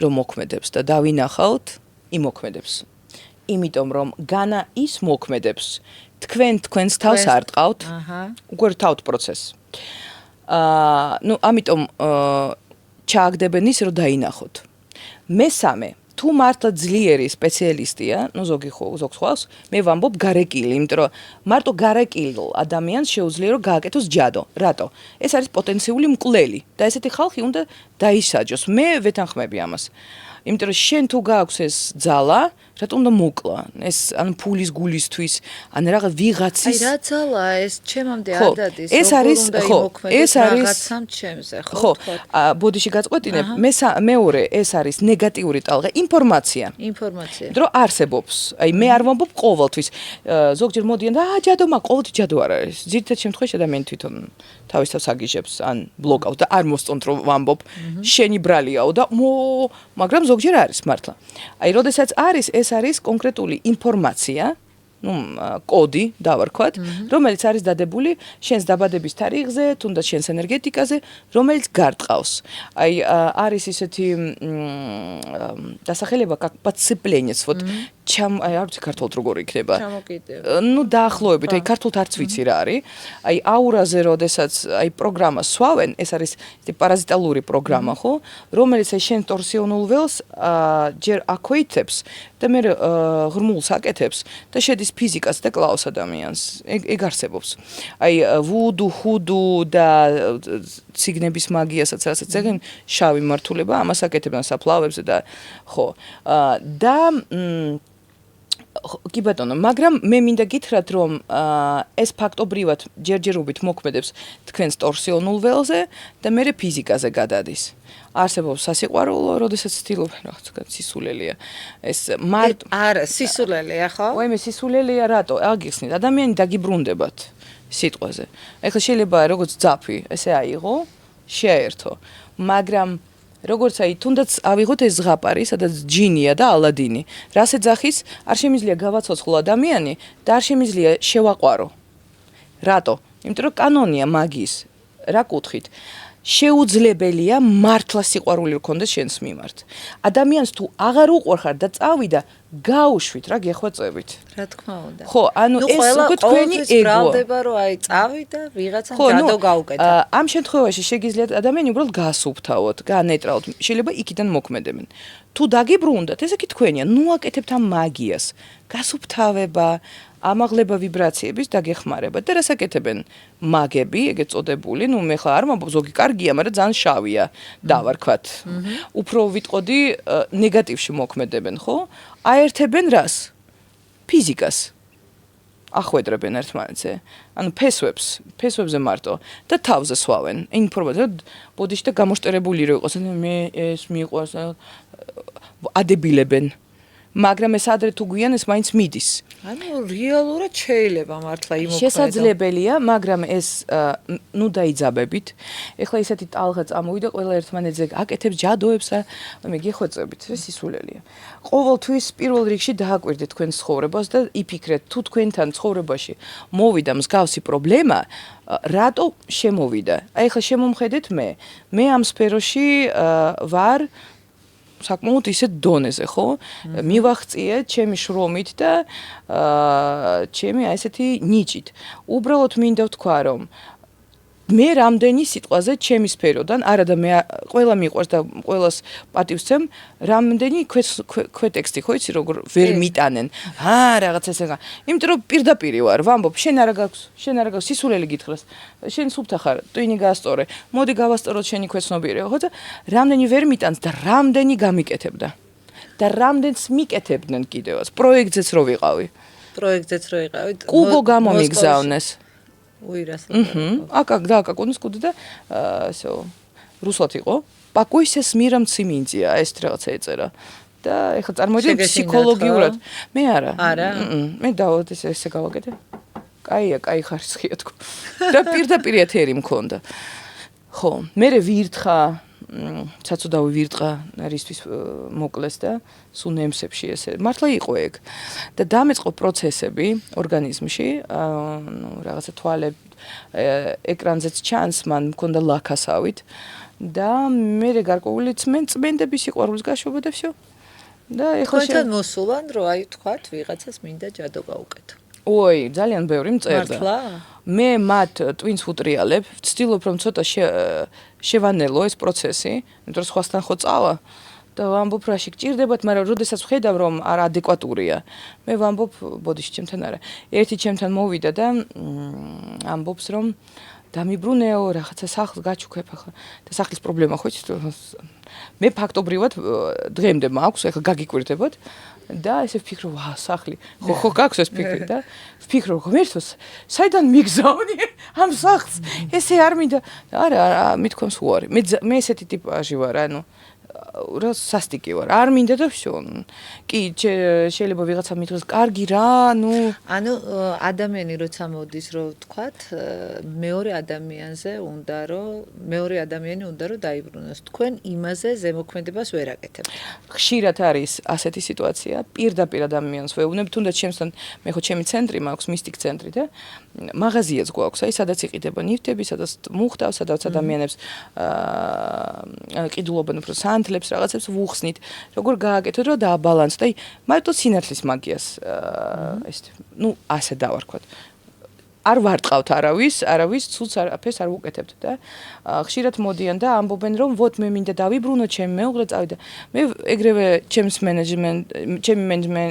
რომ მოქმედებს და დავინახავთ, იმოქმედებს. იმიტომ რომ განა ის მოქმედებს, თქვენს თავს არ ტყავთ. უკვე რთავთ პროცესს. ნუ ამიტომ ჩააგდებენ ის რომ დაინახოთ. მესამე თუ მართლა ძლიერი სპეციალისტია, ნუ ზოგს ხვალს, მე ვამბობ გარეკილი, იმიტომ რომ მარტო გარეკილ ადამიანს შეუძლია რომ გააკეთოს ჯადო. რატო? ეს არის პოტენციური მკვლელი და ესეთი ხალხი უნდა დაისაჯოს. მე ვეთანხმები ამას. იმიტომ რომ შენ თუ გააქვს ეს ძალა, რატომ უნდა მოკლა? ეს ან ფულის გულისთვის, ან რაღაც ვიღაცის აი რა ძალა ეს ჩემამდე არ დადის. ეს არის ხო, ეს არის რაღაცამ ჩემზე, ხო? ხო, ბოდიში გაწყვეტინებ. მეორე ეს არის ნეგატიური ტალღა, ინფორმაცია. დრო არსებობს. აი მე არ ვამბობ ყოველთვის. ზოგჯერ მოდიან და ჯადომა ყოველთვის ჯადო არ არის. ძირითად შემთხვევაში ადამიანი თვითონ თავის თავს აგიჟებს ან ბლოკავს და არ მოსწონთ რომ ვამბობ შენი ბრალიაო და მაგრამ ზოგჯერ არის მართლა. აი როდესაც არის ეს არის კონკრეტული ინფორმაცია, ნუ კოდი დავარქვათ, რომელიც არის დადებული შენს დაბადების თარიღზე, თუნდაც შენს ენერგეტიკაზე, რომელიც გარტყავს. აი არის ისეთი დასახელება как подцепление, вот არ ვიცი ქართულად როგორ იქნება. ჩამოკიდევა. ნუ დაახლოებით, აი ქართულად არც ვიცი რა არის. აი აურაზე როდესაც აი პროგრამას სვავენ, ეს არის ისეთი პარაზიტალური პროგრამა, ხო? რომელიც აი შენ ტორსიონულ ველს ჯერ აქვეითებს და მე ღრმულს აკეთებს და შედის ფიზიკას და კლავს ადამიანს. ეგ არსებობს. აი ვუდუ, ხუდუ და ციგნების მაგიასაც რასაც ეგენ შავი მართულება ამას აკეთებენ საფლავებზე და ხო. და კი ბატონო, მაგრამ მე მინდა გითხრათ, რომ ეს ფაქტობრივად ჯერჯერობით მოქმედებს თქვენს ტორსიონულ ველზე და მე ფიზიკაზე გადადის. არსებობს სასიყვარულო, როდესაც ცდილობენ რაღაცა სისულელია. ეს არა, სისულელია, ხო? ვაიმე, სისულელია რატო? აგიხსნით, ადამიანი დაგიბრუნდებათ სიტყვაზე. ეხლა შეიძლება როგორც ძაფი, ესე აიღო, შეაერთო, მაგრამ როგორც აი თუნდაც ავიღოთ ეს ზღაპარი, სადაც ჯინია და ალადინი. რას ეძახის? არ შემიძლია გავაცოცხლო ადამიანი და არ შემიძლია შევაყვარო. რატო? იმიტომ რომ კანონია მაგის. რა კუთხით? შეუძლებელია მართლა სიყვარული რქონდეს შენს მიმართ. ადამიანს თუ აღარ უყვარხარ და წავიდა, გაუშვით რა გეხვეწებით. რა თქმა უნდა. ხო, ანუ ეს უკვე თქვენი ეგოა. ბრალდება რომ აი წავიდა, ვიღაცამ ჯადო გაუკეთა. ამ შემთხვევაში შეგიძლიათ ადამიანი უბრალოდ გაასუფთავოთ, გაანეიტრალოთ. შეიძლება იქიდან მოქმედებენ. თუ დაგიბრუნდათ, ესე კი თქვენია, ნუ აკეთებთ ამ მაგიას. გასუფთავება, ამაღლება ვიბრაციების დაგეხმარება და რას აკეთებენ მაგები, ეგეთ წოდებული, ნუ მე ხა არ მომბობ ზოგი კარგია, მაგრამ ძალიან შავია, დავარქვათ. უფრო ვიტყოდი ნეგატივში მოქმედებენ, ხო? აერთებენ რას? ფიზიკას. ახვედრებენ ერთმანეთზე. ანუ ფესვებზე მარტო და თავზე სვავენ. ინფორმაცია ბოდიში და გამოშტერებული რო იყოს, მე ეს მიყვარს ადებილებენ. მაგრამ ეს ადრე თუ გვიან ეს მაინც მიდის. ანუ რეალურად შეიძლება მართლა იმოქმედო. შესაძლებელია, მაგრამ ეს ნუ დაიძაბებით. ეხლა ისეთი ტალღა წამოვიდა, ყველა ერთმანეთზე აკეთებს ჯადოებს რა, მე გიხვეწებით, ეს სისულელია. ყოველთვის პირველ რიგში დააკვირდეთ თქვენ ცხოვრებას და იფიქრეთ, თუ თქვენთან ცხოვრებაში მოვიდა მსგავსი პრობლემა, რატო შემოვიდა? აი ეხლა შემომხედეთ მე ამ სფეროში ვარ საკმაოდ ისეთ დონეზე, ხო? მივახციე ჩემი შრომით და ჩემი აი ესეთი ნიჭით. უბრალოდ მინდა ვთქვა, რომ მე რამდენი სიტყვაზე ჩემი სფეროდან, არა და მე ყველა მიყვარს და ყველას პატივს ვცემ, რამდენი ქვეტექსტი, ხო იცი როგორ ვერ მიტანენ. რაღაც ესე. იმიტომ რომ პირდაპირი ვარ, ვამბობ, შენ არა გაქვს სისულელი გითხრას. შენ სუფთა ხარ, ტვინი გაასწორე. მოდი გავასწოროთ შენი ქვეცნობიერება, ხო და რამდენი ვერ მიტანს და რამდენი გამიკეთებდა. და რამდენს მიკეთებდნენ კიდევაც. პროექტზეც რო ვიყავი. კუბო გამომიგზავნეს. უირას. აკაკუნს კუდი და всё. რუსულად იყო. პაკუისეს მირამ ციმინძია ეს რაღაცა ეწერა. და ეხლა წარმოვიდგინე ფსიქოლოგიურად. მე არა. მე დავოდ ესე გავაკეთე. კაი ხარისხია თქო. და პირდაპირ ეთერი მქონდა. ხო, მე ვირთხა საწოდავი ვირტყა რისთვის მოკლეს და სულ ნემსებში ესე მართლა იყო ეგ და დამეწყო პროცესები ორგანიზმში რაღაცა თვალე ეკრანზეც ჩანს მან მქონდა ლაქასავით და მე გარკვეული წმენდების სიყვარულის გაშვება და всё და ეხლა ხოთან მოსულან რომ აი თქვათ ვიღაცას მინდა ჯადო გაუკეთო ой, ძალიან ბევრი მწერდა. მართლა? მე მათ ტვინს ვუტრიალებ, ვცდილობ რომ ცოტა შევანელო ეს პროცესი, იმიტომ რომ სხვასთან ხო წავა და ვამბობ რა შეგჭირდებათ, მაგრამ როდესაც ვხედავ რომ არ ადეკვატურია, მე ვამბობ ბოდიში ჩემთან არა. ერთი ჩემთან მოვიდა და ამბობს რომ დამიბრუნეო, რაღაცა სახლს გაჩუქებ ახლა და სახლის პრობლემა ხო იცით? მე ფაქტობრივად დღემდე მაქვს, ახლა გაგიკვირდებოდ და ესე ვფიქრობ, ვა, სახლი. ხო გაქვს ეს ფიქრი და ვფიქრობ, ღმერთოს, საიდან მიგზავნი ამ სახლს? ესე არ მინდა. არა, მithქვამს უარი. მე ესეთი ტიპაჟი ვარ, ანუ რა სასტიკი ვარ. არ მინდა და всё. კი, შეიძლება ვიღაცა მithქვას, კარგი რა, ანუ ადამიანი როცა მოდის, რომ ვთქვათ, მეორე ადამიანი უნდა რომ დაიბრუნოს. თქვენ იმაზე ზემოქმედებას ვერ აკეთებთ. ხშირად არის ასეთი სიტუაცია, პირდაპირ ადამიანს ვეუბნებ, თუნდაც ჩემთან, მე ხო ჩემი ცენტრი მაქვს, მისტიკ ცენტრი და მაღაზიაც გვაქვს, აი სადაც იყიდება ნივთები, სადაც მუხტავს, სადაც ადამიანებს ყიდულობენ უფრო სანთლებს, რაღაცებს ვუხსნით, როგორ გააკეთოთ, რომ დააბალანსოთ. აი მარტო სინათლის მაგიას ასე დავარქვათ. არ ვარტყავთ არავის ცუც არაფერს არ ვუკეთებთ და ხშირად მოდიან და ამბობენ რომ ვოთ მე მინდა დავიბრუნო ჩემი მეუღლე წავიდა. მე ეგრევე ჩემი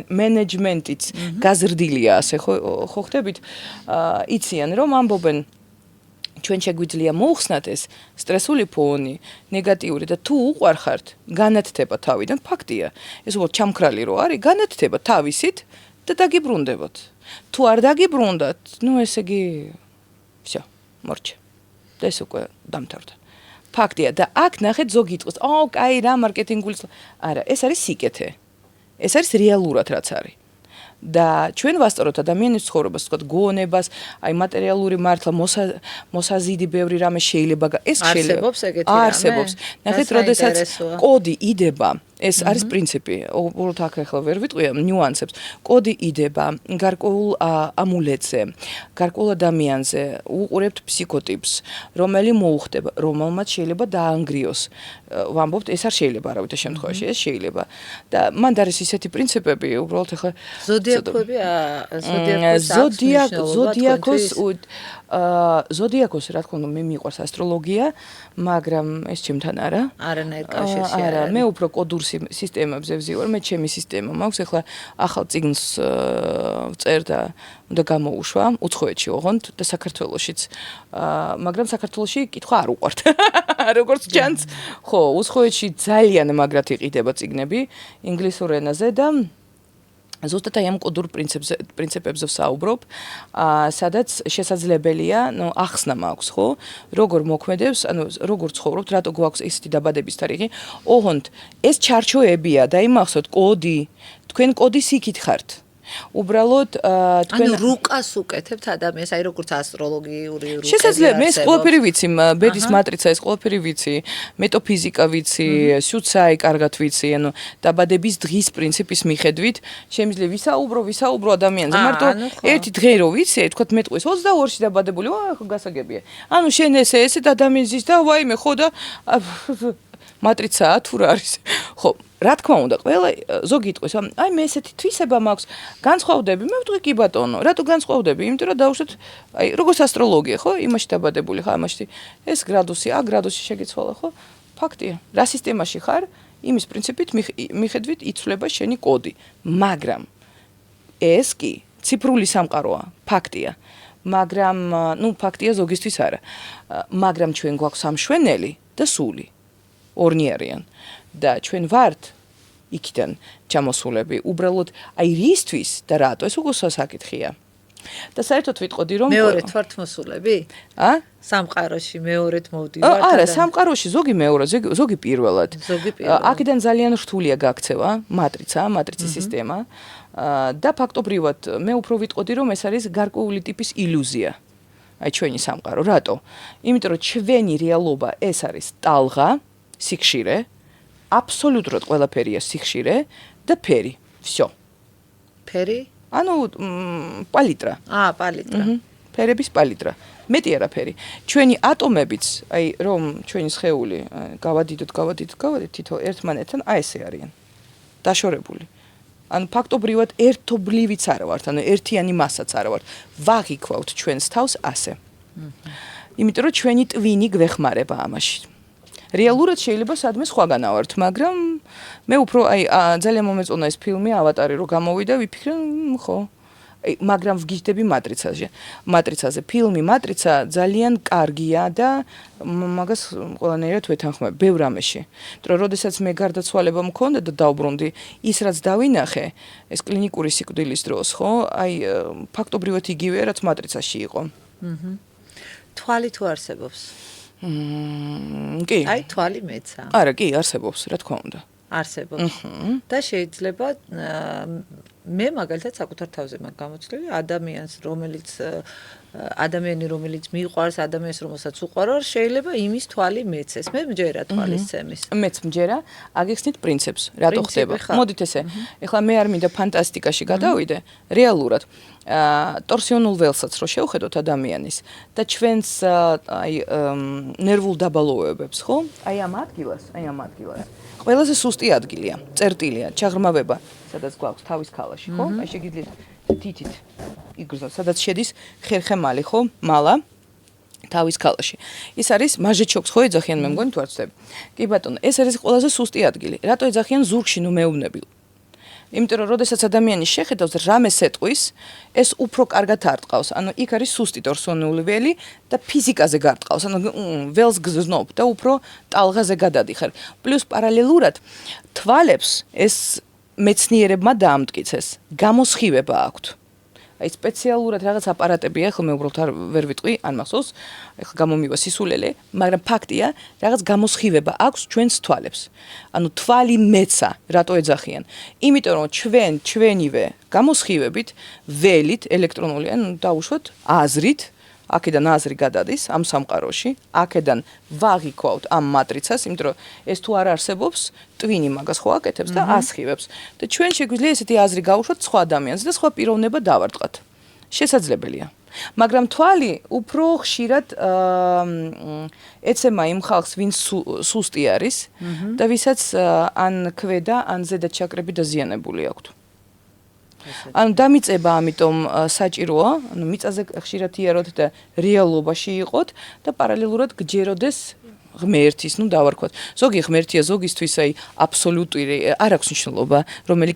მენეჯმენტიც გაზრდილია ასე ხო ხდებით იციან რომ ამბობენ ჩვენ შეგვიძლია მოუხსნათ ეს სტრესული ფონი, ნეგატიური და თუ უყვარხართ, განათდება თავიდან, ფაქტია. ეს უბრალოდ ჩამქრალი რო არის, განათდება თავისით და დაგიბრუნდებათ. თუ არ დაგიბრუნდათ, ესე იგი, всё, მორჩა. და ეს უკვე დამთავრდა. ფაქტია და აქ ნახეთ ზოგი იტყვის, კაი რა მარკეტინგული არა, ეს არის სიკეთე. ეს არის რეალურად რაც არის. და ჩვენ ვასწოროთ ადამიანის ცხოვრებას, თქვათ, გონებას, აი მატერიალური მართლა მოსაზიდი ბევრი რამე შეიძლება ეს შეიძლება არსებობს. ნახეთ, როდესაც კოდი იდება, ეს არის პრინციპი. უბრალოდ აქ ახლა ვერ ვიტყვია ნიუანსებს. კოდი იდება გარკვეულ ამულეტზე, გარკვეულ ადამიანზე, უყურებთ ფსიქოტიპს, რომელი მოუხდება, რომელმაც შეიძლება დაანგრიოს. ვამბობთ, ეს არ შეიძლება არავითარ შემთხვევაში, ეს შეიძლება. და მანდ არის ისეთი პრინციპები, უბრალოდ ახლა ზოდიაქოს რა თქმა უნდა მე მიყვარს ასტროლოგია, მაგრამ ეს ჩემთან არა. არანაირ კავშირში არა, მე უფრო კოდურ სისტემებზე ვზივარ, მე ჩემი სისტემა მაქვს, ახლა ახალ წიგნს ვწერ და უნდა გამოუშვა, უცხოეთში ოღონდ და საქართველოშიც. მაგრამ საქართველოში კითხვა არ უყვართ. როგორც ჩანს, ხო, უცხოეთში ძალიან მაგრად იყიდება წიგნები ინგლისურ ენაზე და ზუსტად აი ამ კოდურ პრინციპებზე ვსაუბრობ, სადაც შესაძლებელია, ახსნა მაქვს, ხო? როგორ მოქმედებს, როგორ ცხოვრობთ, რატო გვაქვს ესეთი დაბადების თარიღი. ოღონდ ეს ჩარჩოებია და იმახსოვთ კოდი, თქვენ კოდის იქით ხართ. უბრალოდ თქვენ რუკას უკეთებთ ადამიანს, აი როგორც ასტროლოგიური რუკები. შესაძლოა მე ეს ყველაფერი ვიცი, ბედის მატრიცა ეს ყველაფერი ვიცი, მეტოფიზიკა ვიცი, სუცაი კარგად ვიცი, დაბადების დღის პრინციპის მიხედვით შემიძლია ვისაუბრო ადამიანზე, მარტო ერთი დღე რო ვიცი, თქვათ მეტყვის 22-ში დაბადებული, ხო გასაგებია. შენ ესე ადამიანის და ვაიმე ხო და მატრიცაა თუ რა არის. ხო, რა თქმა უნდა, ყველა ზოგი იტყვის, აი მე ესეთი თვისება მაქვს, განსხვავდები, მე ვიტყვი კი ბატონო, რატო განსხვავდები? იმიტომ რომ დავუშვათ, აი როგორც ასტროლოგია, ხო, იმაში დაბადებული ხარ, ამაში ეს გრადუსი, გრადუსი შეგიცვალა, ხო? ფაქტია. რა სისტემაში ხარ, იმის პრინციპით მიხედვით იცვლება შენი კოდი. მაგრამ ეს კი ციფრული სამყაროა, ფაქტია. მაგრამ, ფაქტია ზოგისთვის არა. მაგრამ ჩვენ გვაქვს სამშვენელი და სული. ორნი არიან და ჩვენ ვართ იქიდან ჩამოსულები უბრალოდ აი რისთვის და რატო ეს უკვე საკითხია და საერთოდ ვიტყოდი რომ მეორედ ვართ მოსულები? სამყაროში მეორედ მოვდივართ? არა, სამყაროში ზოგი მეორე, ზოგი პირველად. აქედან ძალიან რთულია გაქცევა, მატრიცის სისტემა და ფაქტობრივად მე უფრო ვიტყოდი რომ ეს არის გარკვეული ტიპის ილუზია. აი ჩვენი სამყარო, რატო? იმიტომ რომ ჩვენი რეალობა ეს არის ტალღა სიხშირე, აბსოლუტურად ყველაფერია სიხშირე და ფერი. всё. ფერი? პალიტრა. პალიტრა. ფერების პალიტრა. მეტი არაფერი. ჩვენი ატომებიც, აი რომ ჩვენი სხეული გავადიდოთ, თითო ერთმანეთთან ესე არიან. დაშორებული. ფაქტობრივად ერთობლივიც არა ვართ, ერთიანი მასაც არა ვართ. ვაღიქვავთ ჩვენს თავს ასე. იმიტომ რომ ჩვენი ტვინი გვეხმარება ამაში. რეალურად შეიძლება სადმე სხვაგანავართ, მაგრამ მე უფრო ძალიან მომეწონა ეს ფილმი ავატარი რო გამოვიდა, ვიფიქრე, ხო. მაგრამ ვგიჟდები მატრიცაზე. ფილმი მატრიცა ძალიან კარგია და მაგას ყველანაირად ვეთანხმებ ბევრ რამეში. იმიტომ რომ როდესაც მე გარდაცვალება მქონდა და დავბრუნდი, ის რაც დავინახე, ეს კლინიკური სიკვდილის დროს, ხო? ფაქტობრივად იგივეა, რაც მატრიცაში იყო. თვალი თუ არსებობს? კი. აი თვალი მეცა. არა, კი, არსებობს, რა თქმა უნდა. არსებობს. და შეიძლება მე მაგალითად საკუთარ თავზე მაგ გამოცვლილი ადამიანს, რომელიც ადამიანი რომელიც მიყვარს ადამიანს რომელსაც უყვარვარ შეიძლება იმის თვალი მეცეს მე მჯერა თვალის ცემის მეც მჯერა აგიხსნით პრინციპს რატო ხდება მოდით ესე ეხლა მე არ მინდა ფანტასტიკაში გადავიდე რეალურად ტორსიონულ ველსაც რო შევხედოთ ადამიანის და ჩვენს აი ნერვულ დაბალოებებს ხო აი ამ ადგილას ყველაზე სუსტი ადგილია წერტილია ჩაღრმავება სადაც გვაქვს თავის ქალაში ხო აი შეგიძლიათ თითით იგრძნოთ სადაც შედის ხერხემალი ხო მალა თავის ქალაში ის არის მაჟეჩოქს ხო ეძახიან მე მგონი თუ არ ვცდები კი ბატონო ეს არის ყველაზე სუსტი ადგილი რატო ეძახიან ზურგში ნუ მეუბნები იმიტომ რომ როდესაც ადამიანი შეხედავს რამეს ეტყვის ეს უფრო კარგად არტყავს ანუ იქ არის სუსტი ტორსიონული ველი და ფიზიკაზე გარტყავს ანუ ველს გზნობ და უფრო ტალღაზე გადადიხარ პლუს პარალელურად თვალებს ეს მეცნიერებმა დაამტკიცეს გამოსხივება აქვთ აი სპეციალურად რაღაც აპარატები ახლა მე უბრალოდ ვერ ვიტყვი ან მახსოვს ახლა გამომივა სისულელე მაგრამ ფაქტია რაღაც გამოსხივება აქვს ჩვენს თვალებს ანუ თვალი მეცა რატო ეძახიან იმიტომ რომ ჩვენივე გამოსხივებით ველით ელექტრონული ანუ დაუშვათ აზრით აქედან აზრი გადადის ამ სამყაროში აქედან ვაღი ქვავთ ამ მატრიცას იმიტომ რომ ეს თუ არ არსებობს ტვინი მაგას ხო აკეთებს და ასხივებს და ჩვენ შეგვიძლია ესეთი აზრი გავუშვათ სხვა ადამიანს და სხვა პიროვნება დავარტყათ შესაძლებელია მაგრამ თვალი უფრო ხშირად ეცემა იმ ხალხს ვინც სუსტი არის და ვისაც ან ქვედა ან ზედა ჩაკრები დაზიანებული აქვთ ანუ დამიწება ამიტომ საჭიროა, ანუ მიწაზე ხშირად იაროთ და რეალობაში იყოთ და პარალელურად გჯეროდეს ღმერთის, ნუ დავარქვათ. ზოგი ღმერთია, ზოგისთვის აი აბსოლუტური არ აქვს მნიშვნელობა, რომელი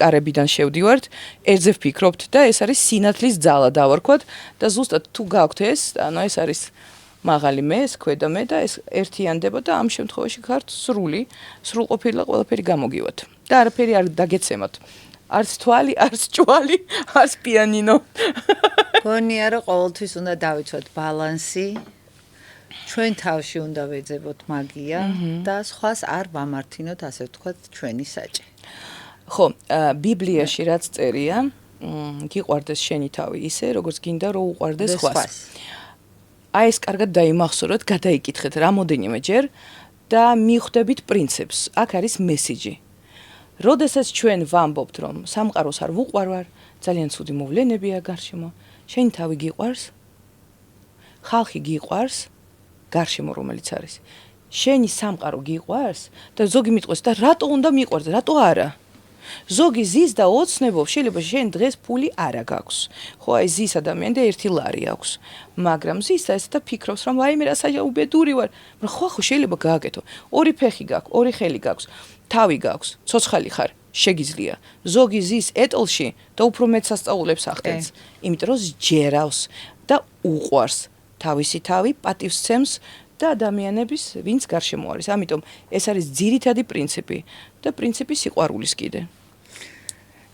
კარებიდან შევდივართ, ერთზე ვფიქრობთ და ეს არის სინათლის ძალა დავარქვათ და ზუსტად თუ გაქვთ ეს, ანუ ეს არის მაღალი მე, ეს ქვედა მე და ეს ერთიანდება და ამ შემთხვევაში ხართ სრულყოფილი და ყველაფერი გამოგივათ. და არაფერი არ დაგეცემათ. არც თვალი, არც ჭვალი, არც პიანინო. გონია რომ ყოველთვის უნდა დავიცვათ ბალანსი. ჩვენ თავში უნდა ვეძებოთ მაგია და სხვას არ ვამართინოთ, ასე ვთქვათ, ჩვენი საჭე. ხო, ბიბლიაში რაც წერია, გიყვარდეს შენი თავი ისე, როგორც გინდა რომ უყვარდეს სხვას. აი ეს კარგად დაიმახსოვროთ, გადაიკითხეთ რამოდენიმეჯერ და მიხვდებით პრინციპს. აქ არის მესიჯი. როდესაც ჩვენ ვამბობთ, რომ სამყაროს არ ვუყვარვარ, ძალიან ცუდი მოვლენებია გარშემო, შენი თავი გიყვარს, ხალხი გიყვარს, გარშემო რომელიც არის. შენი სამყარო გიყვარს და ზოგი მიტყვის და რატო უნდა მიყვარს, რატო არა? ზოგი ზის და ოცნებობს, შეიძლება შენ დღეს ფული არა გაქვს. ხო, აი ზის ადამიანი და 1 ლარი აქვს. მაგრამ ზის და ესეთა ფიქრობს, რომ ვაიმე რა საუბედური ვარ. მაგრამ ხო შეიძლება გააკეთო. 2 ფეხი გაქვს, 2 ხელი გაქვს. თავი გაქვს, ცოცხალი ხარ, შეგიძლია. ზოგი ზის ეტლში და უფრო მეტ სასწაულებს ახდენს, იმიტომ რომ ჯერავს და უყვარს თავისი თავი, პატივსცემს და ადამიანების ვინც გარშემო არის. ამიტომ ეს არის ძირითადი პრინციპი და პრინციპი სიყვარულის კიდე.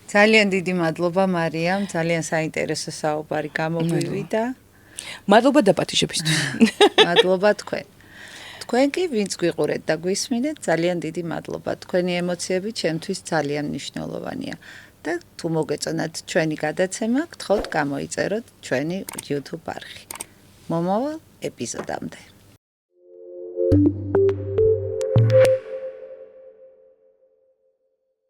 ძალიან დიდი მადლობა მარიამ, ძალიან საინტერესო საუბარი გამოგვივიდა. მადლობა დაპატიჟებისთვის. მადლობა თქვენ. თქვენ კი ვინც გვიყურეთ და გვისმინეთ, ძალიან დიდი მადლობა. თქვენი ემოციები ჩემთვის ძალიან მნიშვნელოვანია. და თუ მოგეწონათ ჩვენი გადაცემა, გთხოვთ გამოიწეროთ ჩვენი YouTube არხი. მომავალ ეპიზოდამდე.